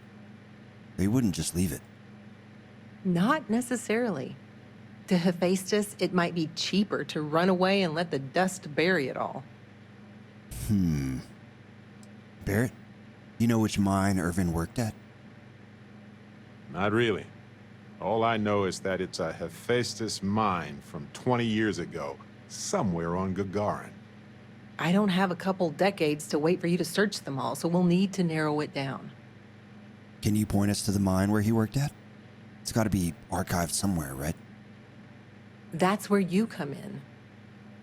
They wouldn't just leave it. Not necessarily. To Hephaestus, it might be cheaper to run away and let the dust bury it all. Barrett, you know which mine Irvin worked at? Not really. All I know is that it's a Hephaestus mine from 20 years ago, somewhere on Gagarin. I don't have a couple decades to wait for you to search them all, so we'll need to narrow it down. Can you point us to the mine where he worked at? It's got to be archived somewhere, right? That's where you come in.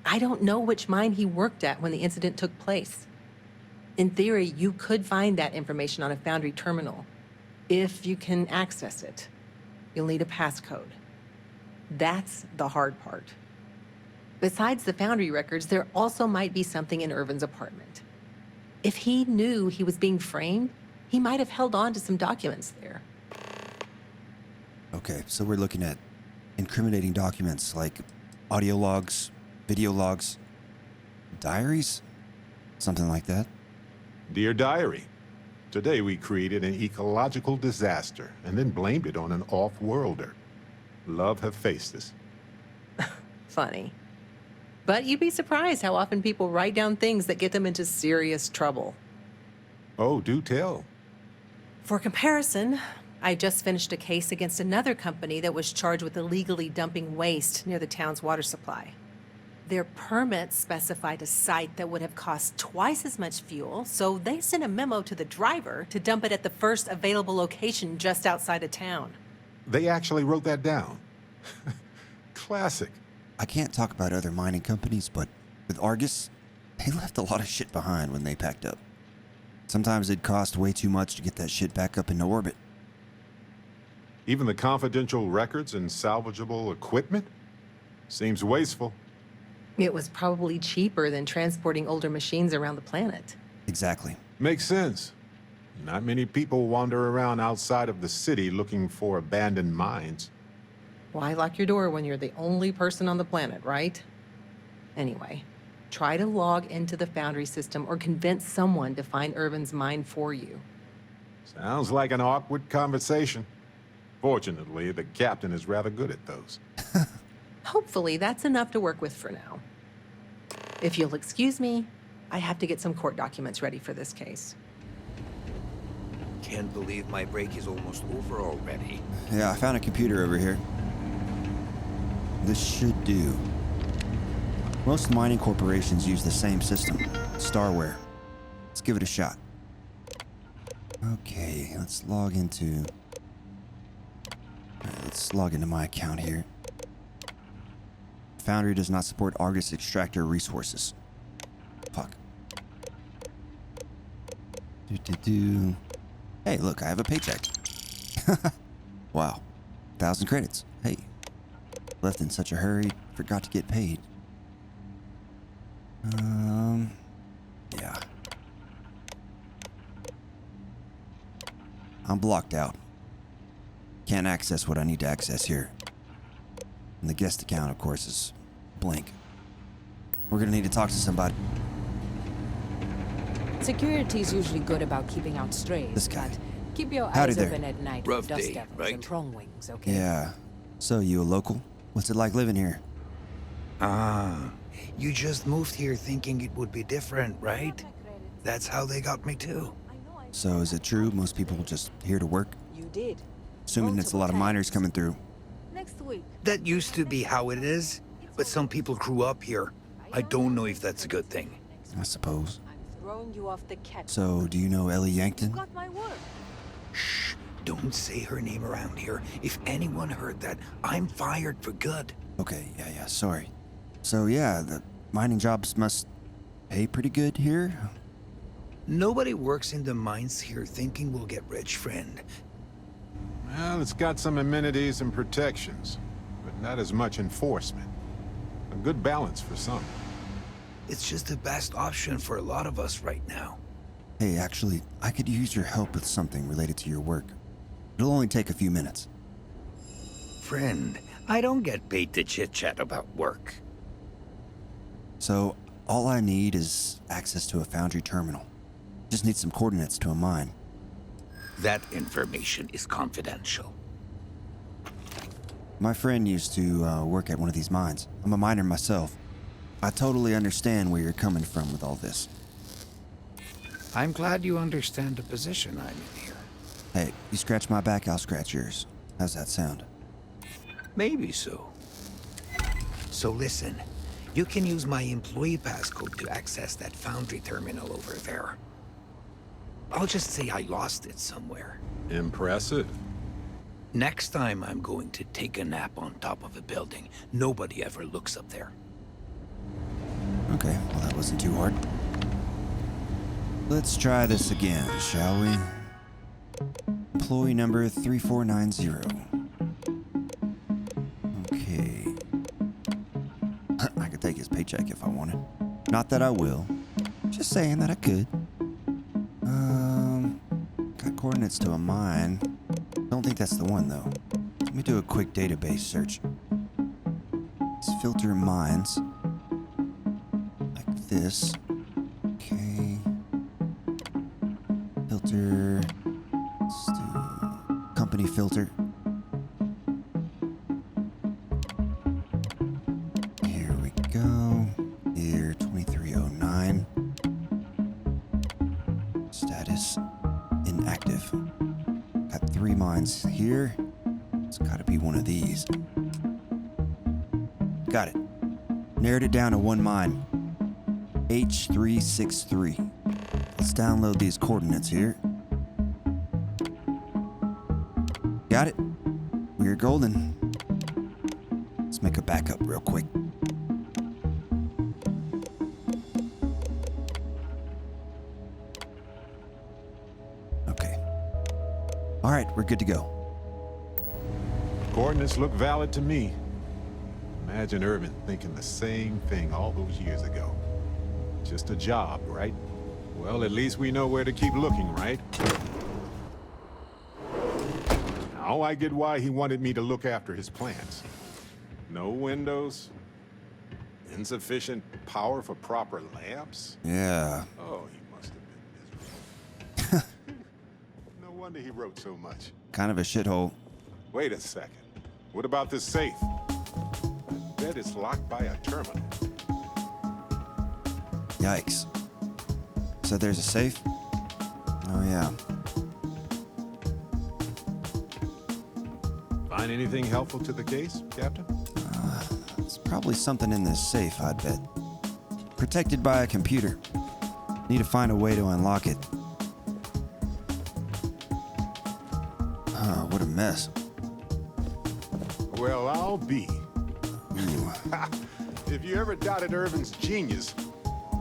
I don't know which mine he worked at when the incident took place. In theory, you could find that information on a Foundry terminal, if you can access it. You'll need a passcode. That's the hard part. Besides the Foundry records, there also might be something in Irvin's apartment. If he knew he was being framed, he might have held on to some documents there. Okay, so we're looking at incriminating documents like audio logs, video logs, diaries? Something like that. Dear Diary, today we created an ecological disaster and then blamed it on an off-worlder. Love Hephaestus. Funny. But you'd be surprised how often people write down things that get them into serious trouble. Oh, do tell. For comparison, I just finished a case against another company that was charged with illegally dumping waste near the town's water supply. Their permits specified a site that would have cost twice as much fuel, so they sent a memo to the driver to dump it at the first available location just outside of town. They actually wrote that down. Classic. I can't talk about other mining companies, but with Argus, they left a lot of shit behind when they packed up. Sometimes it'd cost way too much to get that shit back up into orbit. Even the confidential records and salvageable equipment? Seems wasteful. It was probably cheaper than transporting older machines around the planet. Exactly. Makes sense. Not many people wander around outside of the city looking for abandoned mines. Why lock your door when you're the only person on the planet, right? Anyway, try to log into the Foundry system or convince someone to find Irvin's mine for you. Sounds like an awkward conversation. Fortunately, the captain is rather good at those. Hopefully, that's enough to work with for now. If you'll excuse me, I have to get some court documents ready for this case. Can't believe my break is almost over already. Yeah, I found a computer over here. This should do. Most mining corporations use the same system, Starware. Let's give it a shot. Okay, let's log into... Alright, let's log into my account here. Foundry does not support Argus extractor resources. Fuck. Hey, look, I have a paycheck. Wow. 1,000 credits. Hey. Left in such a hurry, forgot to get paid. Yeah. I'm blocked out. Can't access what I need to access here. And the guest account, of course, is blank. We're gonna need to talk to somebody. Security's usually good about keeping out strays. This guy. But keep your Howdy eyes there. open at night Rough for dust day, devils right? and prong wings, okay? Yeah. So, you a local? What's it like living here? Ah, you just moved here thinking it would be different, right? That's how they got me too. So, is it true most people just here to work? You did. Assuming it's a lot of miners coming through. Next week. That used to be how it is, but some people grew up here. I don't know if that's a good thing. I suppose. I'm throwing you off the cat. So, do you know Ellie Yankton? Got my word. Shh, don't say her name around here. If anyone heard that, I'm fired for good. Okay, yeah, sorry. So, yeah, the mining jobs must pay pretty good here? Nobody works in the mines here thinking we'll get rich, friend. Well, it's got some amenities and protections, but not as much enforcement. A good balance for some. It's just the best option for a lot of us right now. Hey, actually, I could use your help with something related to your work. It'll only take a few minutes. Friend, I don't get paid to chit-chat about work. So, all I need is access to a Foundry terminal. Just need some coordinates to a mine. That information is confidential. My friend used to work at one of these mines. I'm a miner myself. I totally understand where you're coming from with all this. I'm glad you understand the position I'm in here. Hey, you scratch my back, I'll scratch yours. How's that sound? Maybe so. So listen, you can use my employee passcode to access that Foundry terminal over there. I'll just say I lost it somewhere. Impressive. Next time I'm going to take a nap on top of a building. Nobody ever looks up there. Okay, well that wasn't too hard. Let's try this again, shall we? Employee number 3490. Okay. I could take it. paycheck if I wanted. Not that I will. Just saying that I could. Got coordinates to a mine. Don't think that's the one, though. Let me do a quick database search. Let's filter mines. Like this. Okay. Filter. Let's do company filter. Here we go. Year 2309. Status inactive. Got 3 mines here. It's gotta be one of these. Got it. Narrowed it down to 1 mine. H363. Let's download these coordinates here. Got it. We're golden. Let's make a backup real quick. Okay. All right, we're good to go. Coordinates look valid to me. Imagine Irvin thinking the same thing all those years ago. Just a job, right? Well, at least we know where to keep looking, right? Now I get why he wanted me to look after his plants. No windows, insufficient power for proper lamps. Yeah. Oh, he must have been miserable. No wonder he wrote so much. Kind of a shithole. Wait a second. What about this safe? I bet it's locked by a terminal. Yikes. So there's a safe? Oh, yeah. Find anything helpful to the case, Captain? There's probably something in this safe, I'd bet. Protected by a computer. Need to find a way to unlock it. Oh, what a mess. Well, I'll be. Ooh. If you ever doubted Irvin's genius,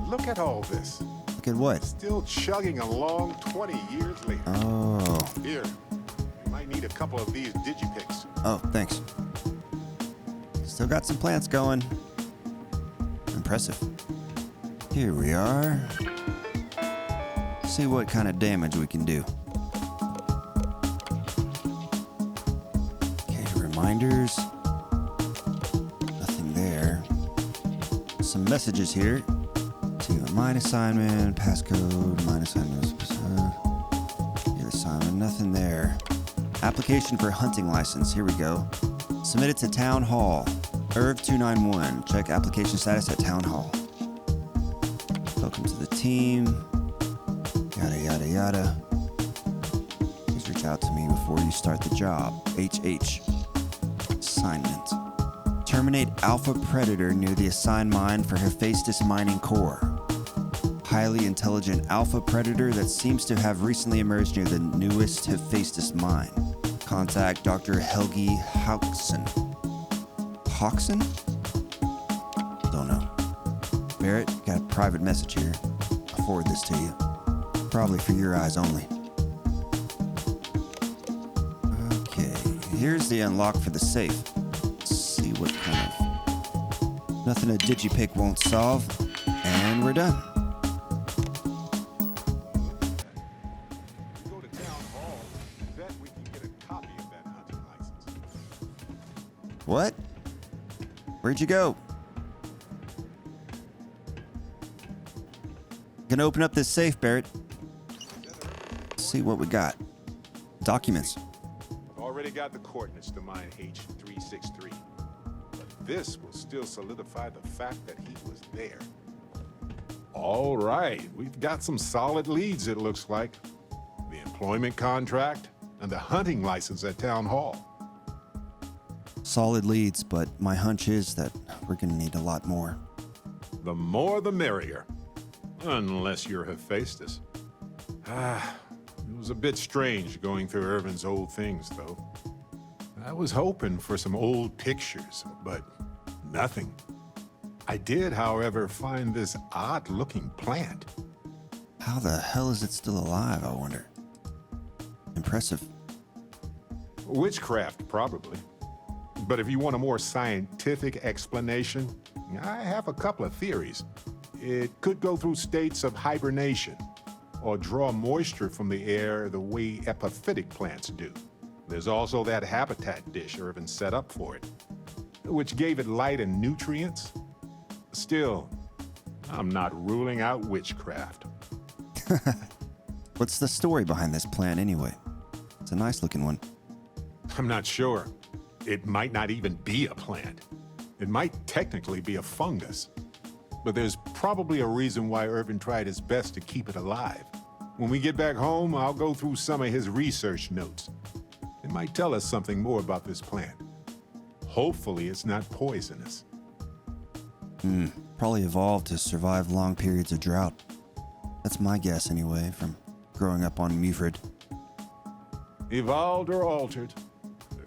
look at all this. Look at what? Still chugging along 20 years later. Oh. Here, you might need a couple of these digipics. Oh, thanks. Still got some plants going. Impressive. Here we are. See what kind of damage we can do. Okay, reminders. Nothing there. Some messages here. To mine assignment, passcode, mine assignment, your assignment, nothing there. Application for hunting license, here we go. Submitted to Town Hall. Irv291. Check application status at Town Hall. Welcome to the team. Yada, yada, yada. Please reach out to me before you start the job. HH. Assignment. Terminate Alpha Predator near the assigned mine for Hephaestus Mining Core. Highly intelligent Alpha Predator that seems to have recently emerged near the newest Hephaestus mine. Contact Dr. Helgi Haukson. Haukson? Don't know. Barrett, got a private message here. I'll forward this to you. Probably for your eyes only. Okay, here's the unlock for the safe. Let's see what kind of... Nothing a digipick won't solve. And we're done. Go to Town Hall. Bet we can get a copy of that hunting license. What? Where'd you go? Gonna open up this safe, Barrett. Let's see what we got. Documents. I've already got the coordinates to mine H363. But this will still solidify the fact that he was there. All right, we've got some solid leads, it looks like. The employment contract and the hunting license at Town Hall. Solid leads, but my hunch is that we're gonna need a lot more. The more the merrier. Unless you're Hephaestus. It was a bit strange going through Irvin's old things, though. I was hoping for some old pictures, but nothing. I did, however, find this odd-looking plant. How the hell is it still alive, I wonder? Impressive. Witchcraft, probably. But if you want a more scientific explanation, I have a couple of theories. It could go through states of hibernation, or draw moisture from the air the way epiphytic plants do. There's also that habitat dish Irvin set up for it, which gave it light and nutrients. Still, I'm not ruling out witchcraft. What's the story behind this plant anyway? It's a nice looking one. I'm not sure. It might not even be a plant. It might technically be a fungus. But there's probably a reason why Irvin tried his best to keep it alive. When we get back home, I'll go through some of his research notes. It might tell us something more about this plant. Hopefully it's not poisonous. Probably evolved to survive long periods of drought. That's my guess anyway, from growing up on Mufred. Evolved or altered,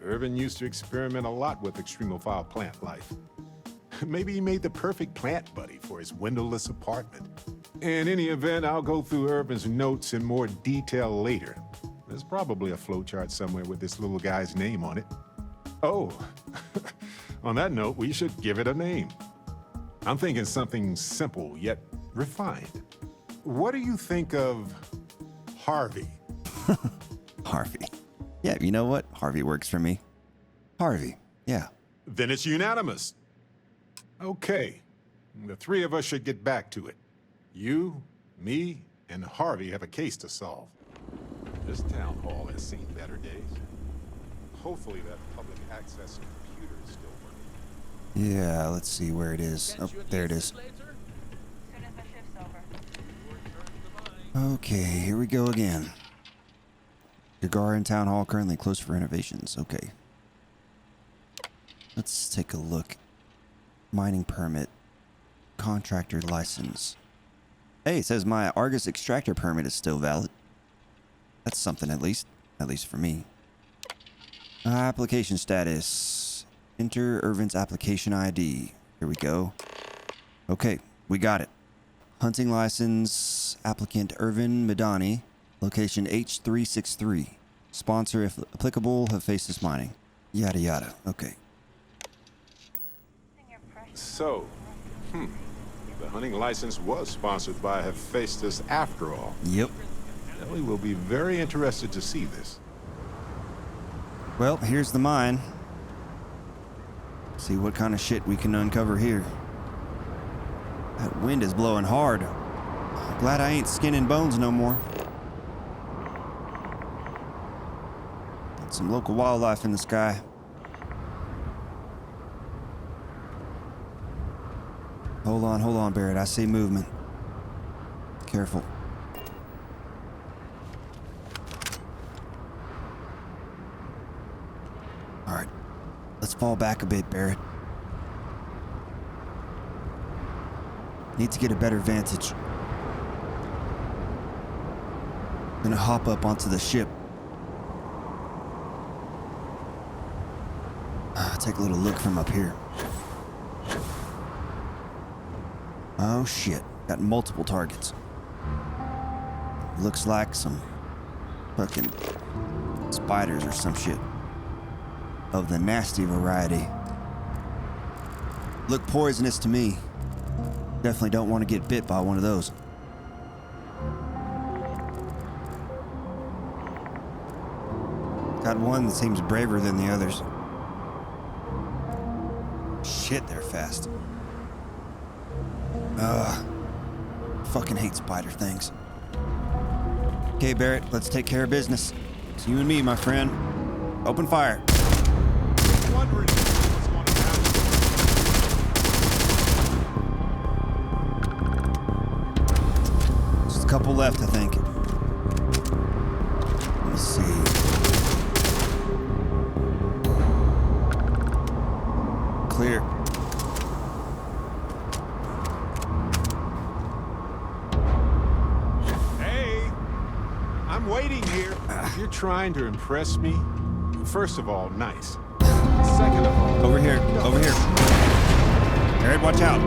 Irvin used to experiment a lot with extremophile plant life. Maybe he made the perfect plant buddy for his windowless apartment. In any event, I'll go through Irvin's notes in more detail later. There's probably a flowchart somewhere with this little guy's name on it. Oh, on that note, we should give it a name. I'm thinking something simple yet refined. What do you think of Harvey? Harvey. Yeah, you know what? Harvey works for me. Harvey, yeah. Then it's unanimous. Okay, the three of us should get back to it. You, me, and Harvey have a case to solve. This town hall has seen better days. Hopefully that public access computer is still working. Yeah, let's see where it is. Oh, there it is. Okay, here we go again. Gagarin Town Hall currently closed for renovations. Okay. Let's take a look. Mining permit. Contractor license. Hey, it says my Argus extractor permit is still valid. That's something at least. At least for me. Application status. Enter Irvin's application ID. Here we go. Okay, we got it. Hunting license. Applicant Irvin Madani. Location H363. Sponsor, if applicable, Hephaestus Mining. Yada yada. Okay. So, the hunting license was sponsored by Hephaestus after all. Yep. Ellie will be very interested to see this. Well, here's the mine. See what kind of shit we can uncover here. That wind is blowing hard. Glad I ain't skin and bones no more. Got some local wildlife in the sky. Hold on, Barrett. I see movement. Careful. Alright. Let's fall back a bit, Barrett. Need to get a better vantage. Gonna hop up onto the ship. Take a little look from up here. Oh shit, got multiple targets. Looks like some fucking spiders or some shit. Of the nasty variety. Look poisonous to me. Definitely don't want to get bit by one of those. Got one that seems braver than the others. Shit, they're fast. Fucking hate spider things. Okay, Barrett, let's take care of business. It's you and me, my friend. Open fire. Wondering what's going to happen. Just a couple left, I think. Let me see. Clear. I'm waiting here. If you're trying to impress me, first of all, nice. Second of all... Over here. Barrett, watch out.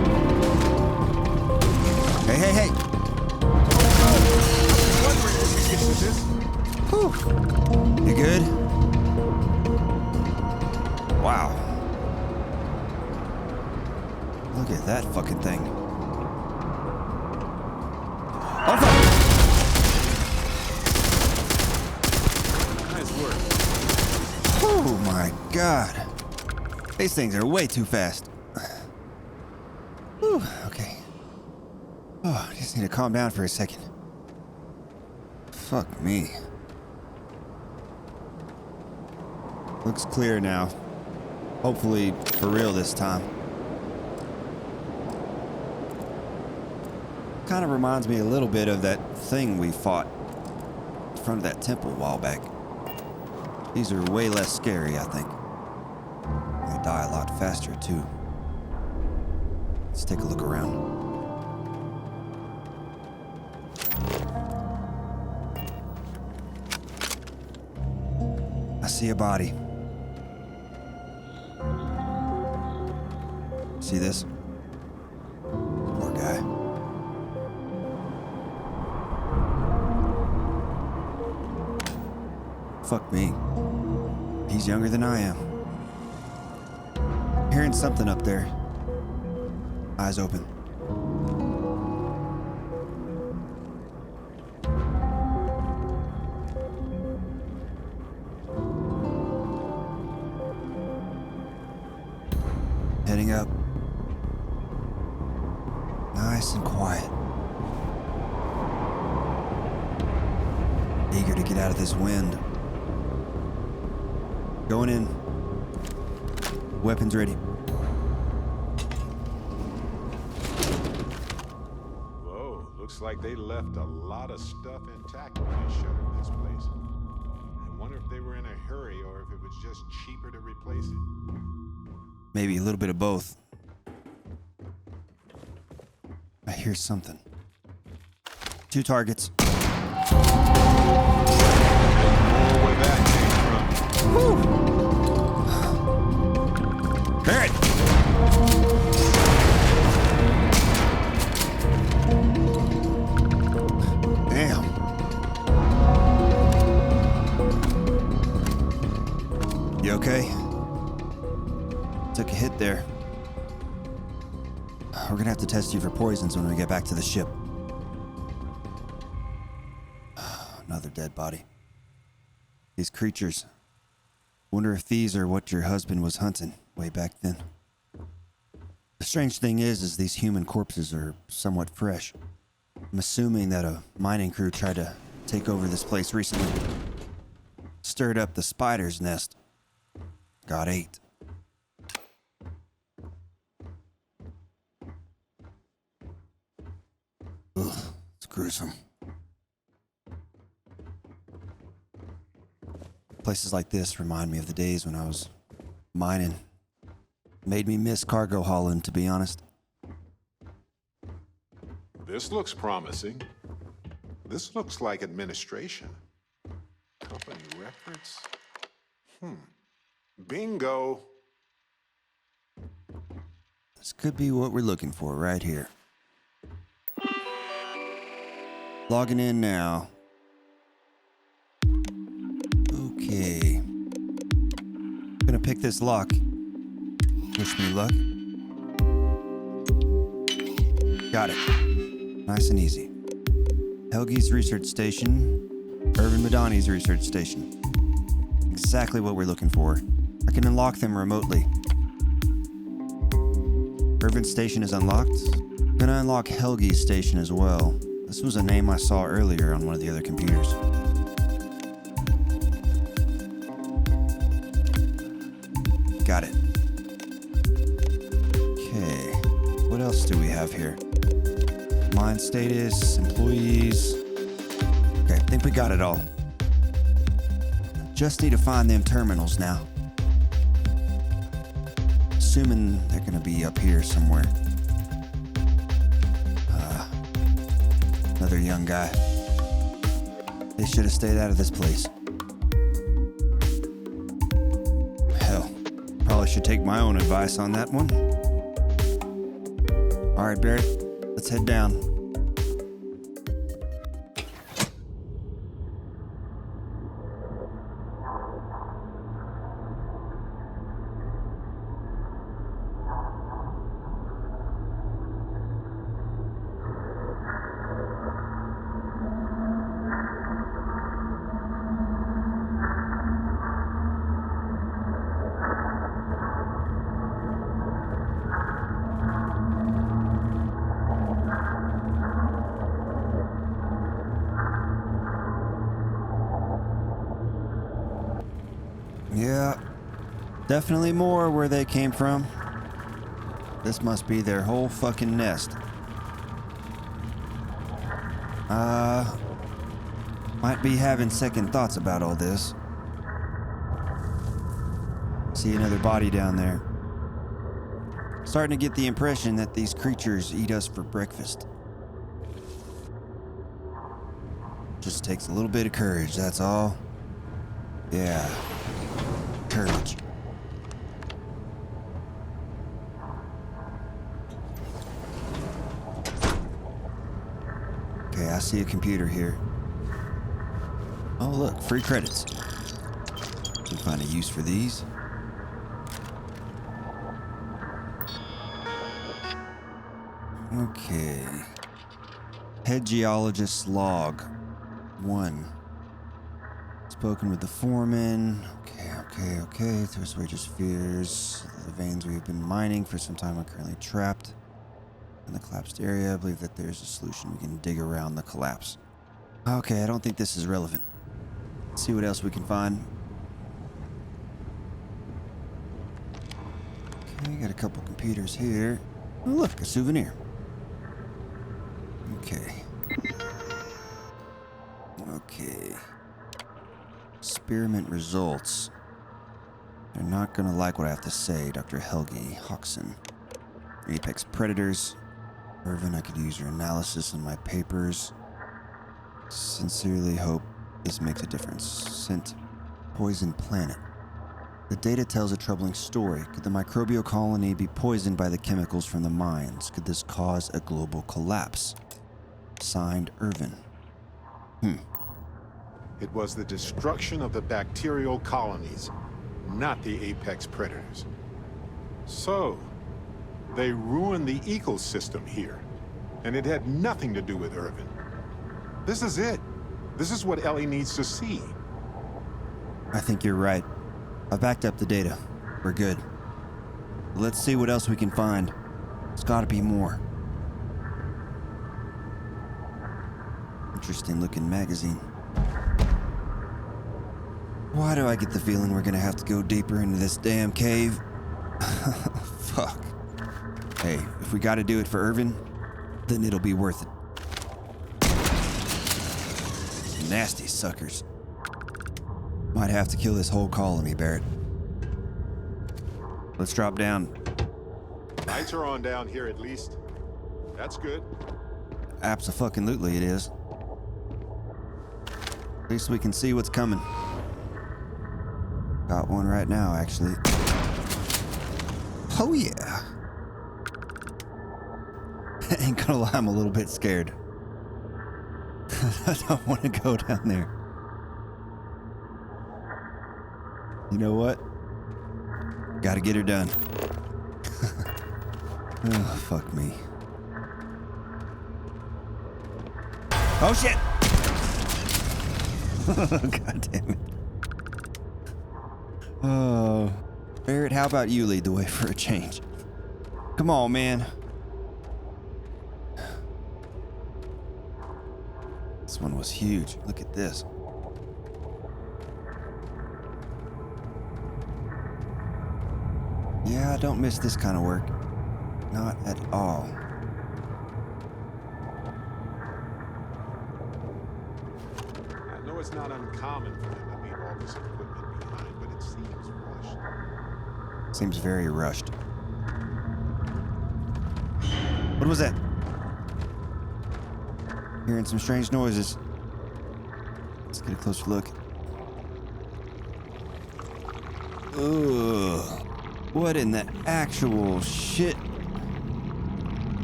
Hey. Wondering if you get to this. Whew. You good? Wow. Look at that fucking thing. Oh, fuck! Nice work. Oh my god. These things are way too fast. Whew, okay. Oh, I just need to calm down for a second. Fuck me. Looks clear now. Hopefully for real this time. Kind of reminds me a little bit of that thing we fought in front of that temple a while back. These are way less scary, I think. They die a lot faster, too. Let's take a look around. I see a body. See this? Poor guy. Fuck me. He's younger than I am. Hearing something up there. Eyes open. Heading up. Nice and quiet. Eager to get out of this wind. Going in. Weapons ready. Whoa, looks like they left a lot of stuff intact when they shuttered this place. I wonder if they were in a hurry or if it was just cheaper to replace it. Maybe a little bit of both. I hear something. 2 targets. Where that came from. Woo! Barrett! Damn. You okay? Took a hit there. We're gonna have to test you for poisons when we get back to the ship. Another dead body. These creatures. Wonder if these are what your husband was hunting way back then. The strange thing is these human corpses are somewhat fresh. I'm assuming that a mining crew tried to take over this place recently. Stirred up the spider's nest. Got ate. Ugh, it's gruesome. Places like this remind me of the days when I was mining. Made me miss cargo hauling, to be honest. This looks promising. This looks like administration. Company records? Bingo. This could be what we're looking for right here. Logging in now. Okay. Gonna pick this lock. Wish me luck. Got it. Nice and easy. Helgi's research station. Irvin Madani's research station. Exactly what we're looking for. I can unlock them remotely. Irvin's station is unlocked. Gonna unlock Helgi's station as well. This was a name I saw earlier on one of the other computers. Got it. Okay. What else do we have here? Mine status, employees. Okay, I think we got it all. Just need to find them terminals now. Assuming they're gonna be up here somewhere. Another young guy. They should have stayed out of this place. Hell, probably should take my own advice on that one. All right, Barrett, let's head down. Definitely more where they came from. This must be their whole fucking nest. Might be having second thoughts about all this. See another body down there. Starting to get the impression that these creatures eat us for breakfast. Just takes a little bit of courage, that's all. Yeah. Courage. Okay, I see a computer here. Oh look, free credits. Can find a use for these. Okay. Head geologist log 1. Spoken with the foreman. Okay. Thirst wages fears. The veins we've been mining for some time are currently trapped in the collapsed area. I believe that there's a solution. We can dig around the collapse. Okay, I don't think this is relevant. Let's see what else we can find. Okay, got a couple computers here. Oh, look, a souvenir. Okay. Experiment results. They're not gonna like what I have to say, Dr. Helgi Hoxson. Apex predators. Irvin, I could use your analysis in my papers. Sincerely hope this makes a difference. Sent poison planet. The data tells a troubling story. Could the microbial colony be poisoned by the chemicals from the mines? Could this cause a global collapse? Signed, Irvin. It was the destruction of the bacterial colonies, not the apex predators. So, they ruined the ecosystem here, and it had nothing to do with Irvin. This is it. This is what Ellie needs to see. I think you're right. I've backed up the data. We're good. Let's see what else we can find. There's gotta be more. Interesting looking magazine. Why do I get the feeling we're gonna have to go deeper into this damn cave? Fuck. Hey, if we gotta do it for Irvin, then it'll be worth it. Nasty suckers. Might have to kill this whole colony, Barrett. Let's drop down. Lights are on down here at least. That's good. Abso-fucking-lutely it is. At least we can see what's coming. Got one right now, actually. Oh yeah. Ain't gonna lie, I'm a little bit scared. I don't want to go down there. You know what? Gotta get her done. Oh, fuck me. Oh shit! God damn it. Oh. Barrett, how about you lead the way for a change? Come on, man. This one was huge. Look at this. Yeah, I don't miss this kind of work. Not at all. I know it's not uncommon for them to leave all this equipment behind, but it seems rushed. Seems very rushed. What was that? Hearing some strange noises. Let's get a closer look. Ugh. What in the actual shit?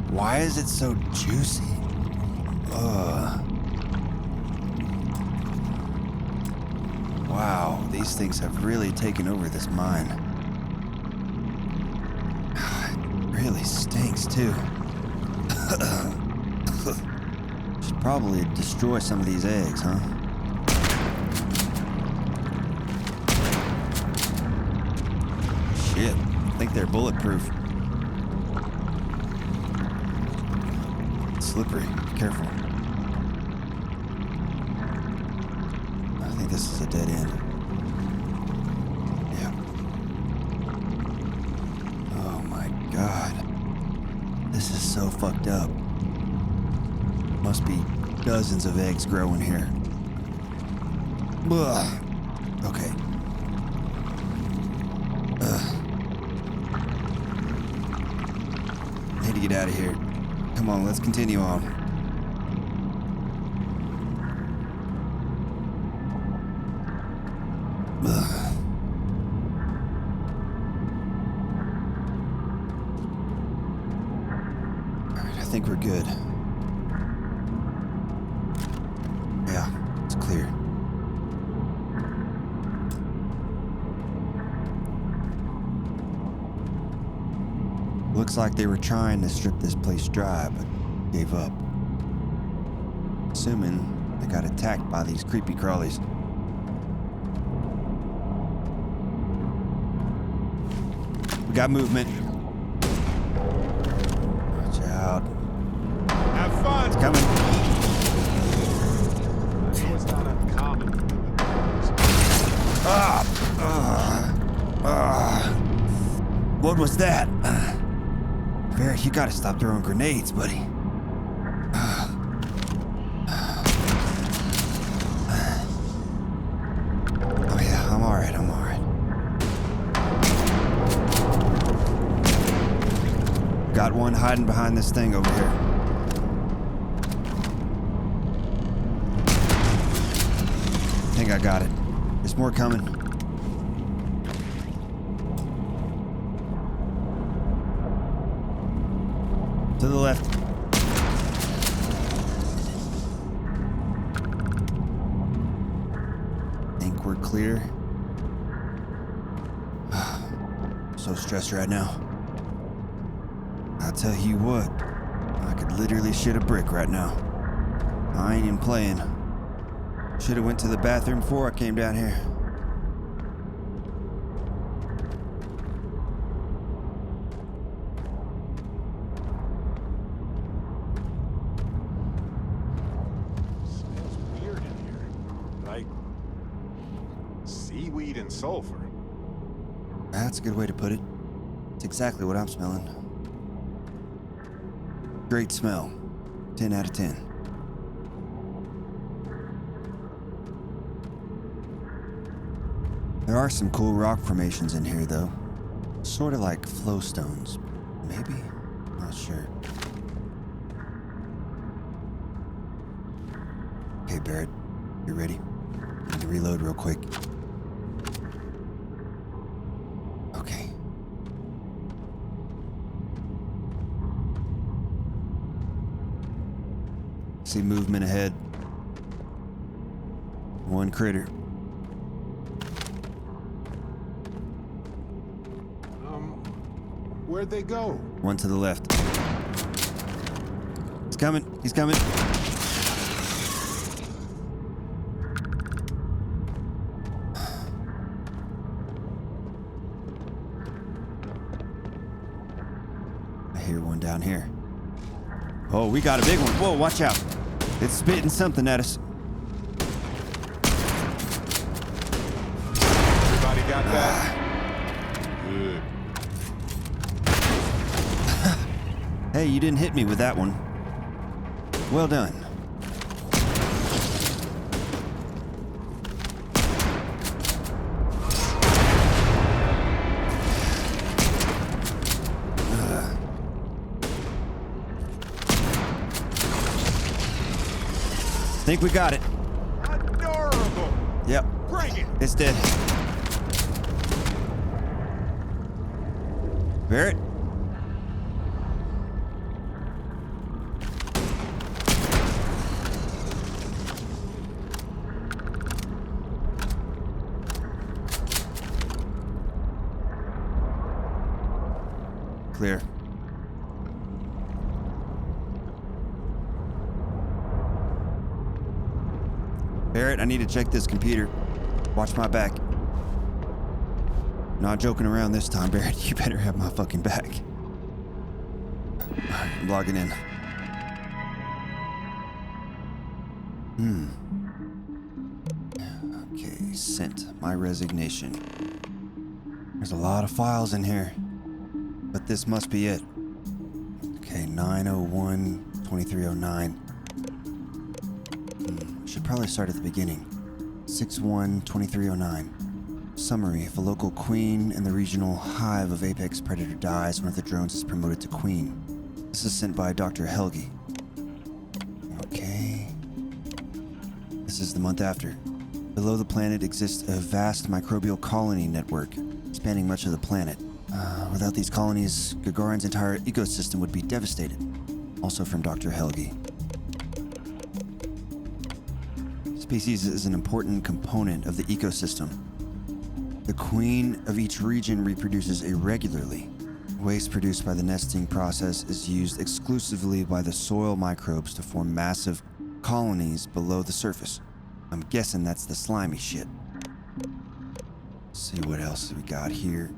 Why is it so juicy? Ugh. Wow, these things have really taken over this mine. It really stinks, too. Should probably destroy some of these eggs, huh? Shit, I think they're bulletproof. It's slippery, be careful. I think this is a dead end. Yeah. so fucked up. Must be dozens of eggs growing here. Ugh. Okay. Need to get out of here. Come on, let's continue on. Ugh. Alright, I think we're good. Yeah, it's clear. Looks like they were trying to strip this place dry, but gave up. Assuming they got attacked by these creepy crawlies. We got movement. Watch out. Have fun! It's coming. I know it's not uncommon. What was that? Barrett, you gotta stop throwing grenades, buddy. Oh yeah, I'm alright, I'm alright. Got one hiding behind this thing over here. I think I got it. There's more coming. To the left. Think we're clear. So stressed right now. I'll tell you what, I could literally shit a brick right now. I ain't even playing. Should have went to the bathroom before I came down here. Smells weird in here. Like seaweed and sulfur. That's a good way to put it. It's exactly what I'm smelling. Great smell. 10 out of 10. There are some cool rock formations in here, though. Sort of like flowstones. Maybe? Not sure. Okay, Barrett. You ready? Need to reload real quick. Okay. See movement ahead. One critter. Where'd they go? One to the left. He's coming. He's coming. I hear one down here. Oh, we got a big one. Whoa, watch out. It's spitting something at us. Everybody got that? Good. Hey, you didn't hit me with that one. Well done. Think we got it. Adorable. Yep. Bring it. It's dead. Barrett? Clear. Barrett, I need to check this computer. Watch my back. Not joking around this time, Barrett. You better have my fucking back. Alright, I'm logging in. Okay, sent my resignation. There's a lot of files in here, but this must be it. Okay, 901-2309. Should probably start at the beginning. 6-1-2309. Summary: if a local queen in the regional hive of apex predator dies, one of the drones is promoted to queen. This is sent by Dr. Helgi. Okay. This is the month after. Below the planet exists a vast microbial colony network spanning much of the planet. Without these colonies, Gagarin's entire ecosystem would be devastated. Also from Dr. Helgi. Species is an important component of the ecosystem. The queen of each region reproduces irregularly. Waste produced by the nesting process is used exclusively by the soil microbes to form massive colonies below the surface. I'm guessing that's the slimy shit. Let's see what else we got here.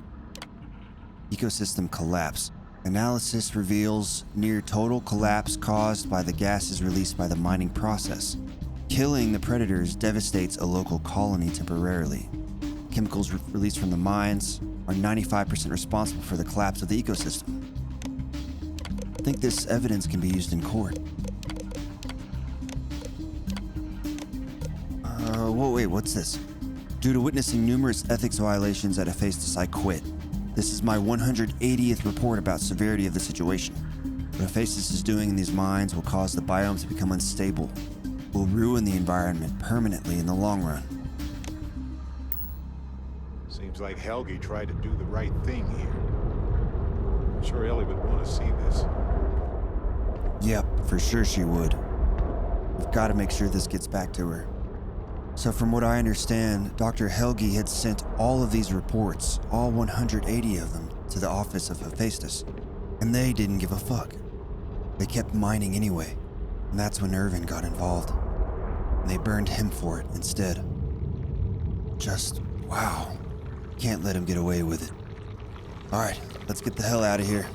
Ecosystem collapse. Analysis reveals near total collapse caused by the gases released by the mining process. Killing the predators devastates a local colony temporarily. Chemicals released from the mines are 95% responsible for the collapse of the ecosystem. I think this evidence can be used in court. Wait, what's this? Due to witnessing numerous ethics violations at Hephaestus, I quit. This is my 180th report about severity of the situation. What Hephaestus is doing in these mines will cause the biome to become unstable. Will ruin the environment permanently in the long run. Seems like Helgi tried to do the right thing here. I'm sure Ellie would want to see this. Yep, for sure she would. We've got to make sure this gets back to her. So from what I understand, Dr. Helgi had sent all of these reports, all 180 of them, to the office of Hephaestus. And they didn't give a fuck. They kept mining anyway. And that's when Irvin got involved. And they burned him for it instead. Just, wow. Can't let him get away with it. Alright, let's get the hell out of here.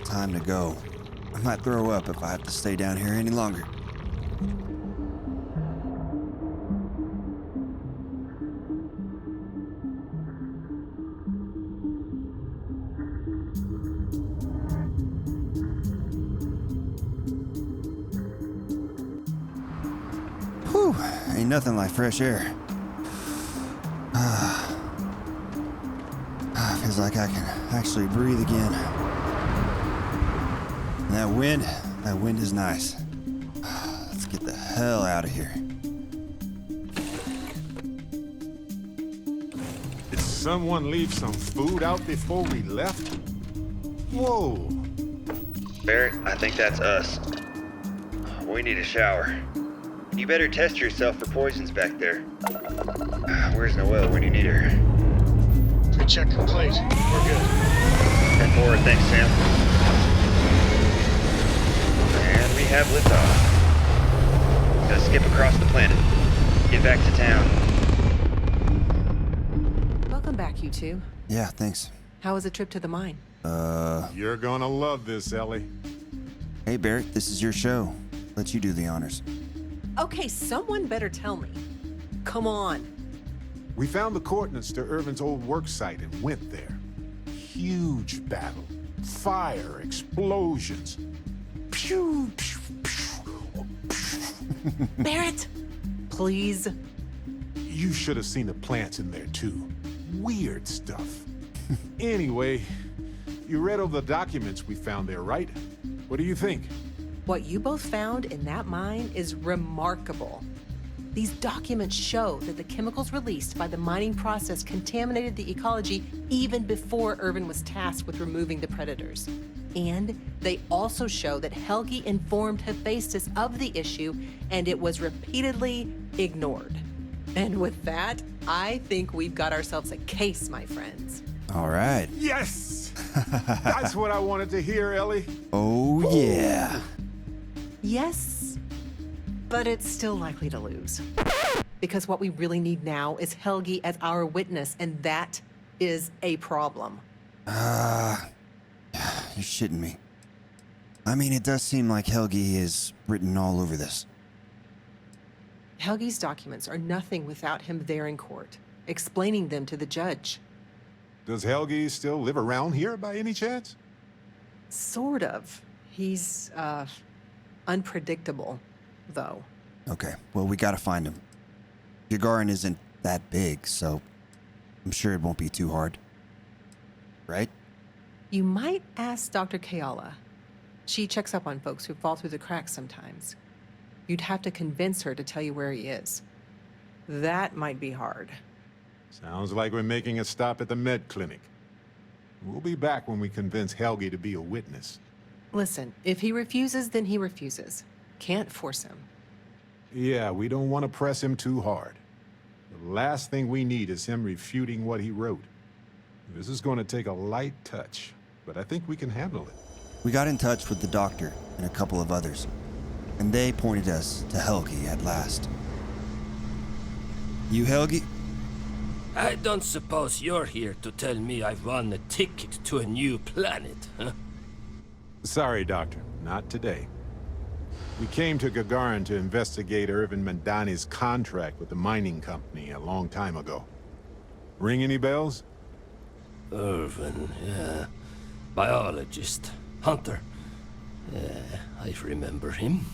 Time to go. I might throw up if I have to stay down here any longer. Whew, ain't nothing like fresh air. Feels like I can actually breathe again. And that wind is nice. Let's get the hell out of here. Did someone leave some food out before we left? Whoa. Barrett, I think that's us. We need a shower. You better test yourself for poisons back there. Where's Noelle when you need her? Pre-check complete. We're good. And forward, thanks, Sam. And we have liftoff. Gotta skip across the planet. Get back to town. Welcome back, you two. Yeah, thanks. How was the trip to the mine? You're gonna love this, Ellie. Hey, Barrett, this is your show. Let you do the honors. Okay, someone better tell me. Come on. We found the coordinates to Irvin's old work site and went there. Huge battle. Fire, explosions. Pew, pew, pew, pew. Barrett, please. You should have seen the plants in there, too. Weird stuff. Anyway, you read over the documents we found there, right? What do you think? What you both found in that mine is remarkable. These documents show that the chemicals released by the mining process contaminated the ecology even before Irvin was tasked with removing the predators. And they also show that Helgi informed Hephaestus of the issue, and it was repeatedly ignored. And with that, I think we've got ourselves a case, my friends. All right. Yes! That's what I wanted to hear, Ellie. Oh, yeah. Yes, but it's still likely to lose. Because what we really need now is Helgi as our witness, and that is a problem. You're shitting me. I mean, it does seem like Helgi is written all over this. Helgi's documents are nothing without him there in court, explaining them to the judge. Does Helgi still live around here by any chance? Sort of. He's, unpredictable, though. Okay, well, we gotta find him. Gagarin isn't that big, so I'm sure it won't be too hard. Right? You might ask Dr. Kayala. She checks up on folks who fall through the cracks sometimes. You'd have to convince her to tell you where he is. That might be hard. Sounds like we're making a stop at the med clinic. We'll be back when we convince Helgi to be a witness. Listen, if he refuses, then he refuses. Can't force him. Yeah, we don't want to press him too hard. The last thing we need is him refuting what he wrote. This is going to take a light touch, but I think we can handle it. We got in touch with the doctor and a couple of others, and they pointed us to Helgi at last. You Helgi? I don't suppose you're here to tell me I've won a ticket to a new planet, huh? Sorry, Doctor. Not today. We came to Gagarin to investigate Irvin Mandani's contract with the mining company a long time ago. Ring any bells? Irvin, yeah. Biologist. Hunter. Yeah, I remember him.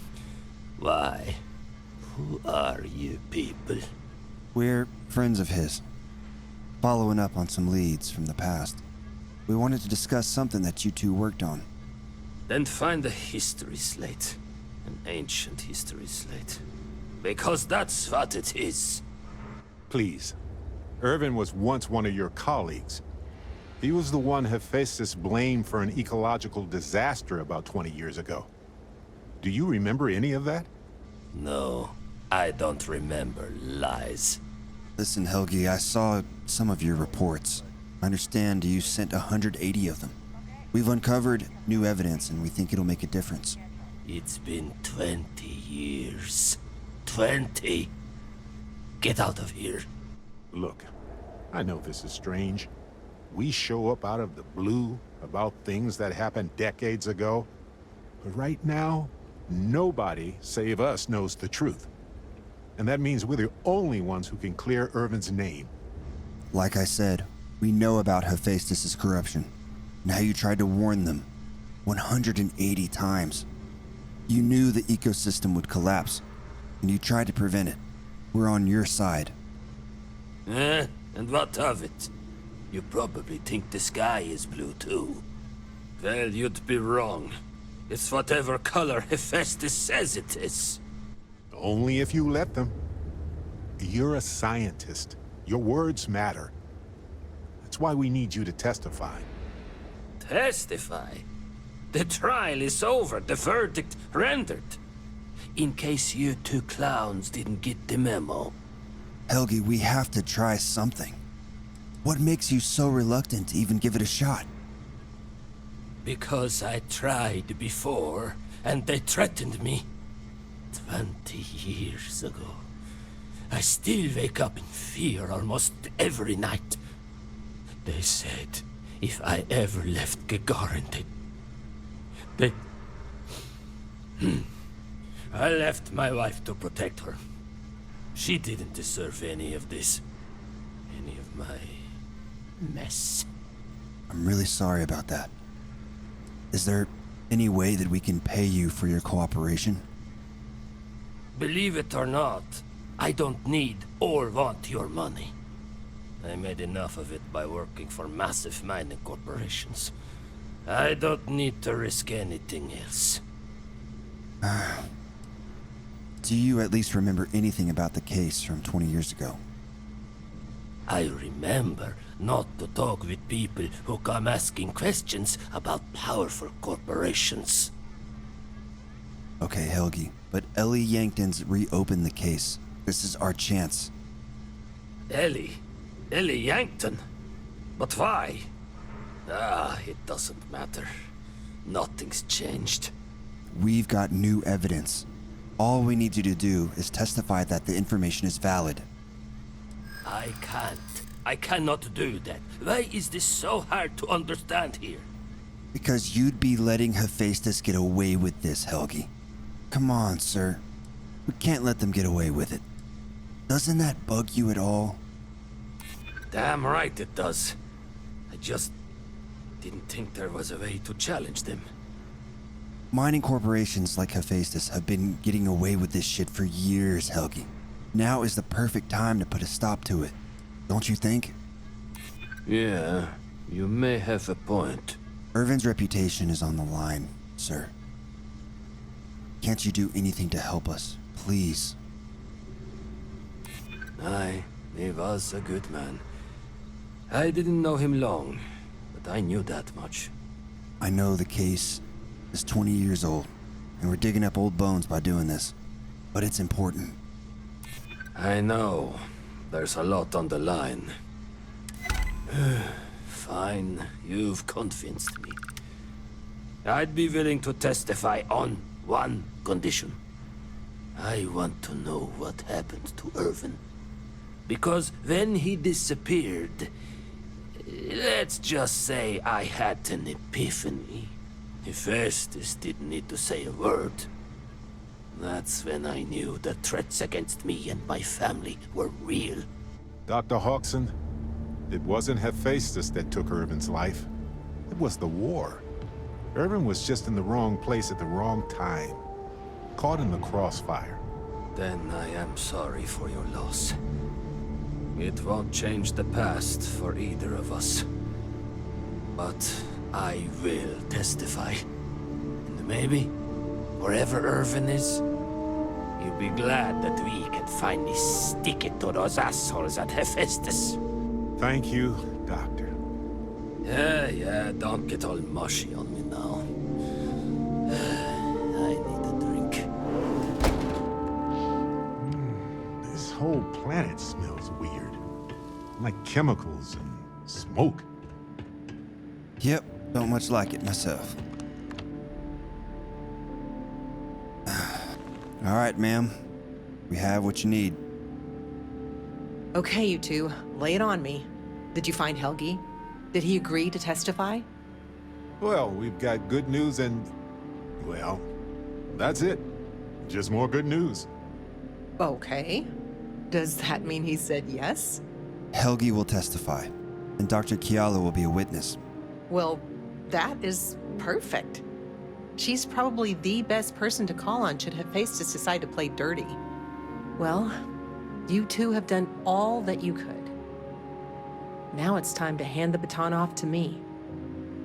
Why? Who are you people? We're friends of his. Following up on some leads from the past. We wanted to discuss something that you two worked on. Then find a history slate. An ancient history slate. Because that's what it is. Please. Irvin was once one of your colleagues. He was the one Hephaestus blamed for an ecological disaster about 20 years ago. Do you remember any of that? No, I don't remember lies. Listen, Helgi, I saw some of your reports. I understand you sent 180 of them. We've uncovered new evidence and we think it'll make a difference. It's been 20 years. 20! Get out of here. Look, I know this is strange. We show up out of the blue about things that happened decades ago. But right now, nobody save us knows the truth. And that means we're the only ones who can clear Irvin's name. Like I said, we know about Hephaestus' corruption and how you tried to warn them 180 times. You knew the ecosystem would collapse, and you tried to prevent it. We're on your side. And what of it? You probably think the sky is blue too. Well, you'd be wrong. It's whatever color Hephaestus says it is. Only if you let them. You're a scientist. Your words matter. That's why we need you to testify. Testify? The trial is over, the verdict rendered. In case you two clowns didn't get the memo. Helgi, we have to try something. What makes you so reluctant to even give it a shot? Because I tried before, and they threatened me. 20 years ago. I still wake up in fear almost every night. They said if I ever left Gagarin, I left my wife to protect her. She didn't deserve any of this. Any of my mess. I'm really sorry about that. Is there any way that we can pay you for your cooperation? Believe it or not, I don't need or want your money. I made enough of it by working for massive mining corporations. I don't need to risk anything else. Do you at least remember anything about the case from 20 years ago? I remember not to talk with people who come asking questions about powerful corporations. Okay, Helgi, but Ellie Yankton's reopened the case. This is our chance. Ellie Yankton? But why? It doesn't matter. Nothing's changed. We've got new evidence. All we need you to do is testify that the information is valid. I can't. I cannot do that. Why is this so hard to understand here? Because you'd be letting Hephaestus get away with this, Helgi. Come on, sir. We can't let them get away with it. Doesn't that bug you at all? Damn right it does. I just didn't think there was a way to challenge them. Mining corporations like Hephaestus have been getting away with this shit for years, Helgi. Now is the perfect time to put a stop to it. Don't you think? Yeah, you may have a point. Irvin's reputation is on the line, sir. Can't you do anything to help us, please? Aye, he was a good man. I didn't know him long, but I knew that much. I know the case is 20 years old, and we're digging up old bones by doing this. But it's important. I know. There's a lot on the line. Fine, you've convinced me. I'd be willing to testify on one condition. I want to know what happened to Irvin. Because when he disappeared, let's just say I had an epiphany. Hephaestus didn't need to say a word. That's when I knew the threats against me and my family were real. Dr. Hodgson, it wasn't Hephaestus that took Irvin's life. It was the war. Irvin was just in the wrong place at the wrong time. Caught in the crossfire. Then I am sorry for your loss. It won't change the past for either of us. But I will testify. And maybe, wherever Irvin is, you'll be glad that we can finally stick it to those assholes at Hephaestus. Thank you, Doctor. Yeah, don't get all mushy on me now. I need a drink. This whole planet smells weird. Like chemicals and smoke. Yep, don't much like it myself. All right, ma'am. We have what you need. Okay, you two, lay it on me. Did you find Helgi? Did he agree to testify? Well, we've got good news and... well, that's it. Just more good news. Okay. Does that mean he said yes? Helgi will testify, and Dr. Kiala will be a witness. Well, that is perfect. She's probably the best person to call on should Hephaestus decide to play dirty. Well, you two have done all that you could. Now it's time to hand the baton off to me.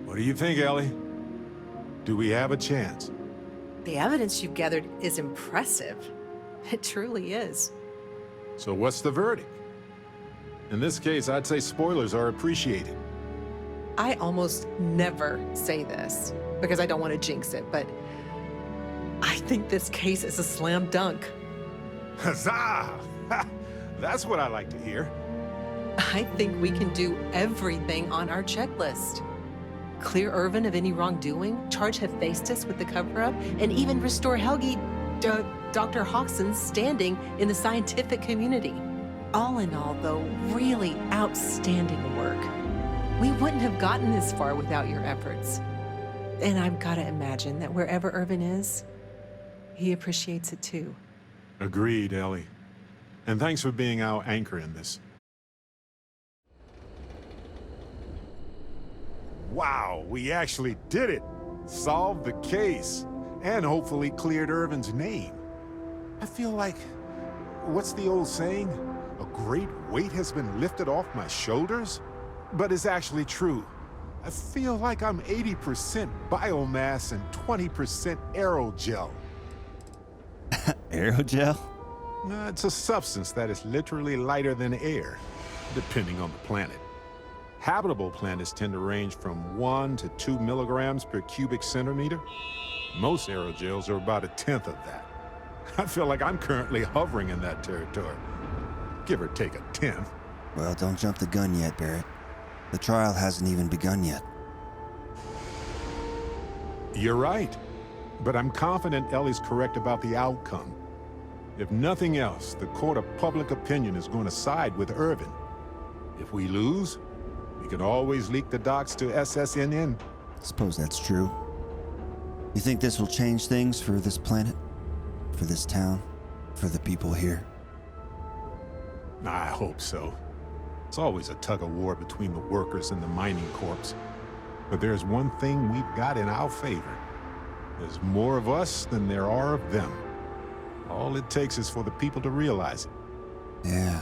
What do you think, Ellie? Do we have a chance? The evidence you've gathered is impressive. It truly is. So what's the verdict? In this case, I'd say spoilers are appreciated. I almost never say this because I don't want to jinx it, but I think this case is a slam dunk. Huzzah! That's what I like to hear. I think we can do everything on our checklist. Clear Irvin of any wrongdoing, charge Hephaestus with the cover-up, and even restore Helgi to Dr. Hodgson's standing in the scientific community. All in all, though, really outstanding work. We wouldn't have gotten this far without your efforts. And I've got to imagine that wherever Irvin is, he appreciates it too. Agreed, Ellie. And thanks for being our anchor in this. Wow, we actually did it! Solved the case, and hopefully cleared Irvin's name. I feel like, what's the old saying? A great weight has been lifted off my shoulders? But it's actually true. I feel like I'm 80% biomass and 20% aerogel. Aerogel? It's a substance that is literally lighter than air, depending on the planet. Habitable planets tend to range from 1 to 2 milligrams per cubic centimeter. Most aerogels are about 1/10 of that. I feel like I'm currently hovering in that territory. Give or take 1/10. Well, don't jump the gun yet, Barrett. The trial hasn't even begun yet. You're right. But I'm confident Ellie's correct about the outcome. If nothing else, the court of public opinion is going to side with Irvin. If we lose, we can always leak the docs to SSNN. Suppose that's true. You think this will change things for this planet? For this town? For the people here? I hope so. It's always a tug-of-war between the workers and the mining corps. But there's one thing we've got in our favor. There's more of us than there are of them. All it takes is for the people to realize it. Yeah.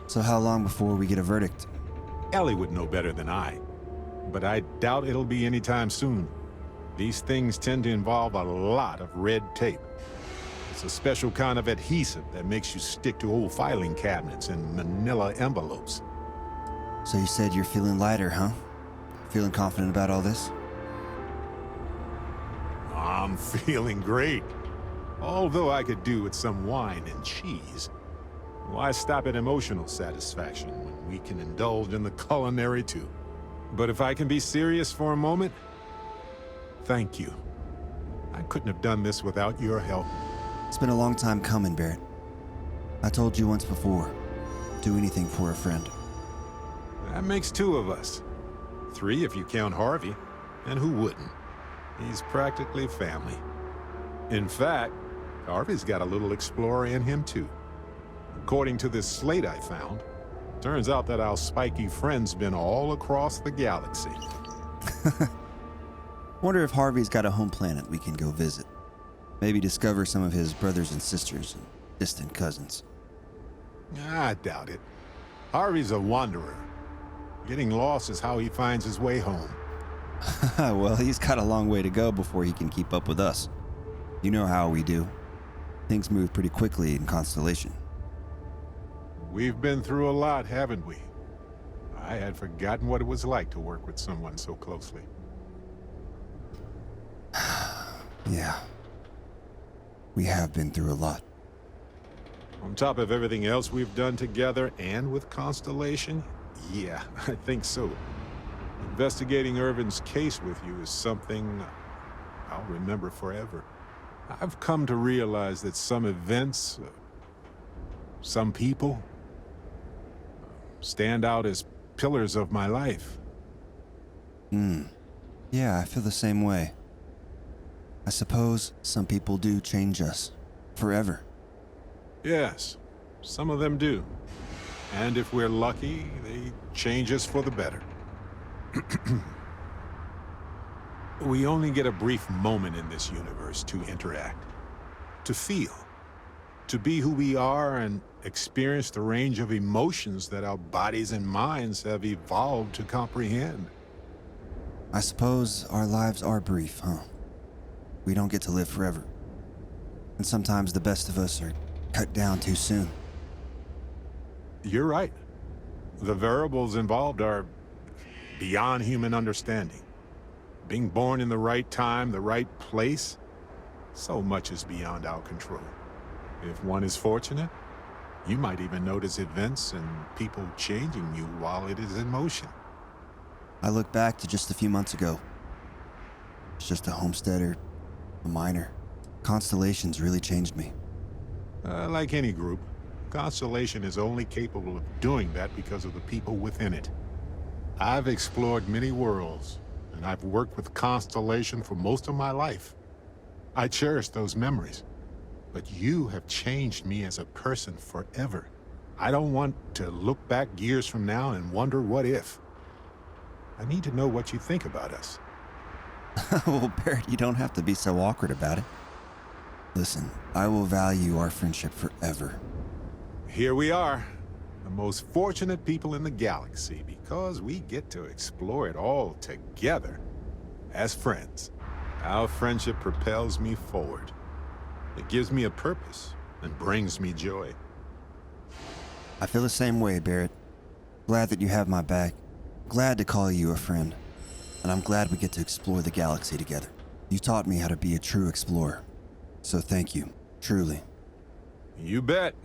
So how long before we get a verdict? Ellie would know better than I, but I doubt it'll be anytime soon. These things tend to involve a lot of red tape. It's a special kind of adhesive that makes you stick to old filing cabinets and manila envelopes. So you said you're feeling lighter, huh? Feeling confident about all this? I'm feeling great. Although I could do with some wine and cheese. Why stop at emotional satisfaction when we can indulge in the culinary too? But if I can be serious for a moment, thank you. I couldn't have done this without your help. It's been a long time coming, Barrett. I told you once before, do anything for a friend. That makes two of us. 3 if you count Harvey. And who wouldn't? He's practically family. In fact, Harvey's got a little explorer in him too. According to this slate I found, turns out that our spiky friend's been all across the galaxy. Wonder if Harvey's got a home planet we can go visit. Maybe discover some of his brothers and sisters and distant cousins. I doubt it. Harvey's a wanderer. Getting lost is how he finds his way home. Well, he's got a long way to go before he can keep up with us. You know how we do. Things move pretty quickly in Constellation. We've been through a lot, haven't we? I had forgotten what it was like to work with someone so closely. Yeah. We have been through a lot. On top of everything else we've done together and with Constellation, yeah, I think so. Investigating Irvin's case with you is something I'll remember forever. I've come to realize that some events, some people, stand out as pillars of my life. Yeah, I feel the same way. I suppose some people do change us. Forever. Yes, some of them do. And if we're lucky, they change us for the better. We only get a brief moment in this universe to interact, to feel, to be who we are and experience the range of emotions that our bodies and minds have evolved to comprehend. I suppose our lives are brief, huh? We don't get to live forever. And sometimes the best of us are cut down too soon. You're right. The variables involved are beyond human understanding. Being born in the right time, the right place, so much is beyond our control. If one is fortunate, you might even notice events and people changing you while it is in motion. I look back to just a few months ago. It's just a homesteader, a miner. Constellation's really changed me. Like any group, Constellation is only capable of doing that because of the people within it. I've explored many worlds, and I've worked with Constellation for most of my life. I cherish those memories, but you have changed me as a person forever. I don't want to look back years from now and wonder what if. I need to know what you think about us. Well, Barrett, you don't have to be so awkward about it. Listen, I will value our friendship forever. Here we are, the most fortunate people in the galaxy, because we get to explore it all together as friends. Our friendship propels me forward. It gives me a purpose and brings me joy. I feel the same way, Barrett. Glad that you have my back. Glad to call you a friend. And I'm glad we get to explore the galaxy together. You taught me how to be a true explorer. So thank you, truly. You bet.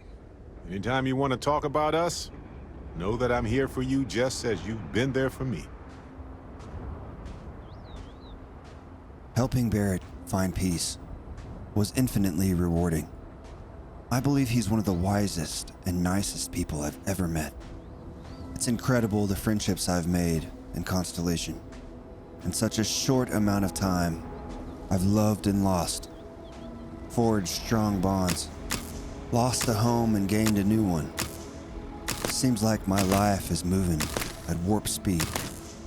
Anytime you want to talk about us, know that I'm here for you just as you've been there for me. Helping Barrett find peace was infinitely rewarding. I believe he's one of the wisest and nicest people I've ever met. It's incredible the friendships I've made in Constellation. In such a short amount of time, I've loved and lost, forged strong bonds, lost a home and gained a new one. Seems like my life is moving at warp speed.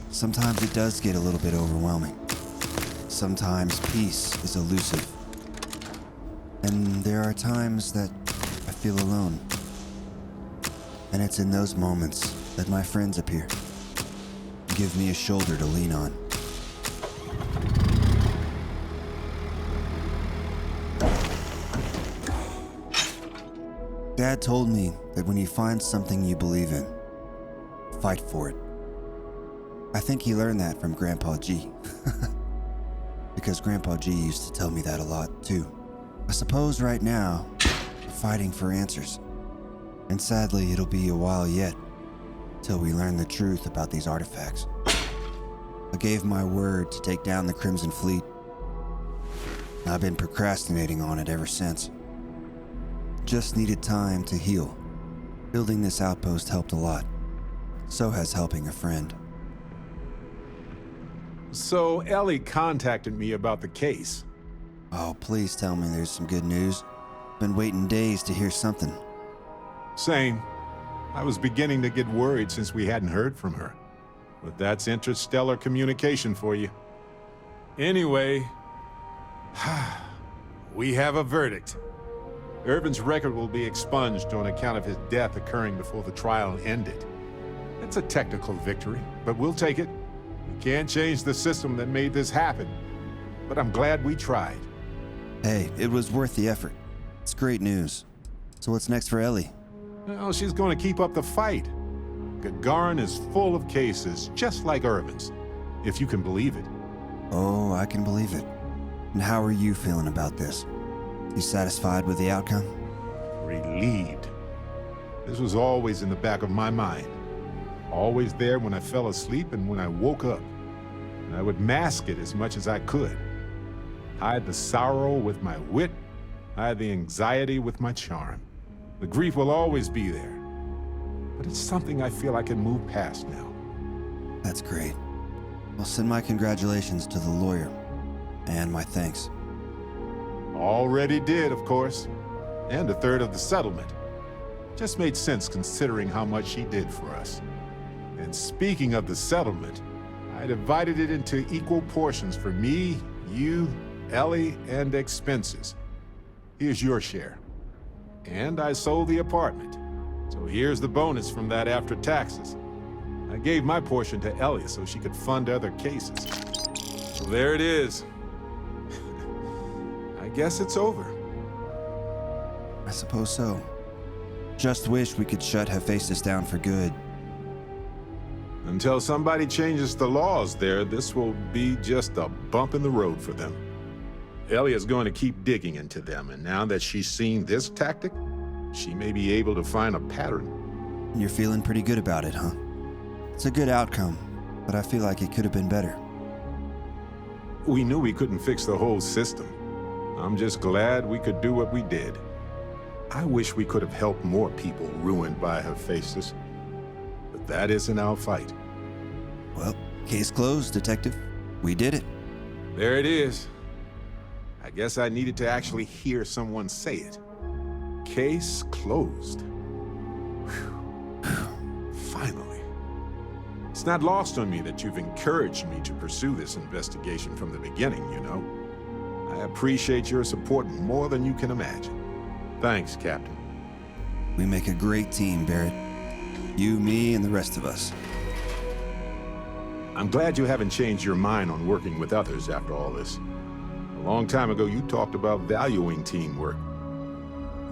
Sometimes it does get a little bit overwhelming. Sometimes peace is elusive. And there are times that I feel alone. And it's in those moments that my friends appear. Give me a shoulder to lean on. Dad told me that when you find something you believe in, fight for it. I think he learned that from Grandpa G. Because Grandpa G used to tell me that a lot, too. I suppose right now, we're fighting for answers. And sadly, it'll be a while yet till we learn the truth about these artifacts. I gave my word to take down the Crimson Fleet. I've been procrastinating on it ever since. Just needed time to heal. Building this outpost helped a lot. So has helping a friend. So Ellie contacted me about the case. Oh, please tell me there's some good news. Been waiting days to hear something. Same. I was beginning to get worried since we hadn't heard from her. But that's interstellar communication for you. Anyway, we have a verdict. Irvin's record will be expunged on account of his death occurring before the trial ended. It's a technical victory, but we'll take it. We can't change the system that made this happen, but I'm glad we tried. Hey, it was worth the effort. It's great news. So what's next for Ellie? Well, she's going to keep up the fight. Gagarin is full of cases, just like Irvin's, if you can believe it. Oh, I can believe it. And how are you feeling about this? You satisfied with the outcome? Relieved. This was always in the back of my mind. Always there when I fell asleep and when I woke up. And I would mask it as much as I could. Hide the sorrow with my wit, hide the anxiety with my charm. The grief will always be there. But it's something I feel I can move past now. That's great. I'll send my congratulations to the lawyer. And my thanks. Already did, of course. And a third of the settlement. Just made sense considering how much she did for us. And speaking of the settlement, I divided it into equal portions for me, you, Ellie, and expenses. Here's your share. And I sold the apartment. So here's the bonus from that after taxes. I gave my portion to Ellie so she could fund other cases. So there it is. I guess it's over. I suppose so. Just wish we could shut Hephaestus down for good. Until somebody changes the laws there, this will be just a bump in the road for them. Ellie is going to keep digging into them, and now that she's seen this tactic, she may be able to find a pattern. You're feeling pretty good about it, huh? It's a good outcome, but I feel like it could have been better. We knew we couldn't fix the whole system. I'm just glad we could do what we did. I wish we could have helped more people ruined by Hephaestus. But that isn't our fight. Well, case closed, Detective. We did it. There it is. I guess I needed to actually hear someone say it. Case closed. Finally. It's not lost on me that you've encouraged me to pursue this investigation from the beginning, you know. I appreciate your support more than you can imagine. Thanks, Captain. We make a great team, Barrett. You, me, and the rest of us. I'm glad you haven't changed your mind on working with others after all this. A long time ago, you talked about valuing teamwork.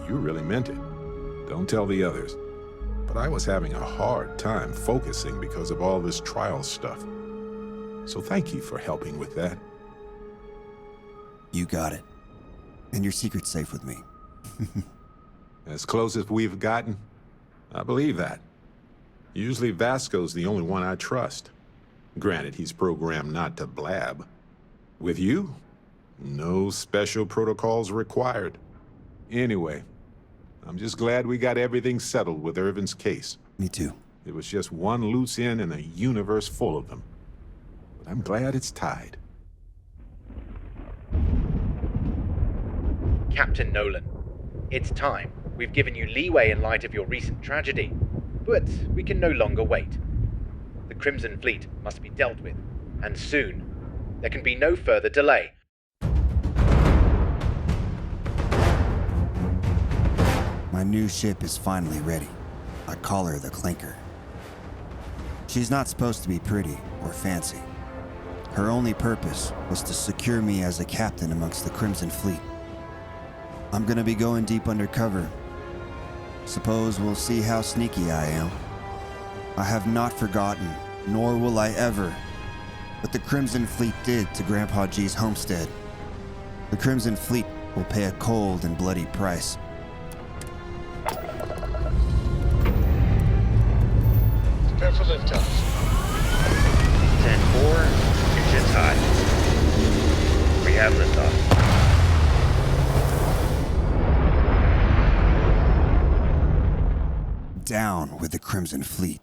You really meant it. Don't tell the others. But I was having a hard time focusing because of all this trial stuff. So thank you for helping with that. You got it. And your secret's safe with me. As close as we've gotten? I believe that. Usually Vasco's the only one I trust. Granted, he's programmed not to blab. With you, no special protocols required. Anyway, I'm just glad we got everything settled with Irvin's case. Me too. It was just one loose end in a universe full of them. But I'm glad it's tied. Captain Nolan, it's time. We've given you leeway in light of your recent tragedy, but we can no longer wait. The Crimson Fleet must be dealt with, and soon. There can be no further delay. My new ship is finally ready. I call her the Clinker. She's not supposed to be pretty or fancy. Her only purpose was to secure me as a captain amongst the Crimson Fleet. I'm gonna be going deep undercover. Suppose we'll see how sneaky I am. I have not forgotten, nor will I ever, what the Crimson Fleet did to Grandpa G's homestead. The Crimson Fleet will pay a cold and bloody price. Prepare for liftoff. 10-4, engines high. We have liftoff. Down with the Crimson Fleet.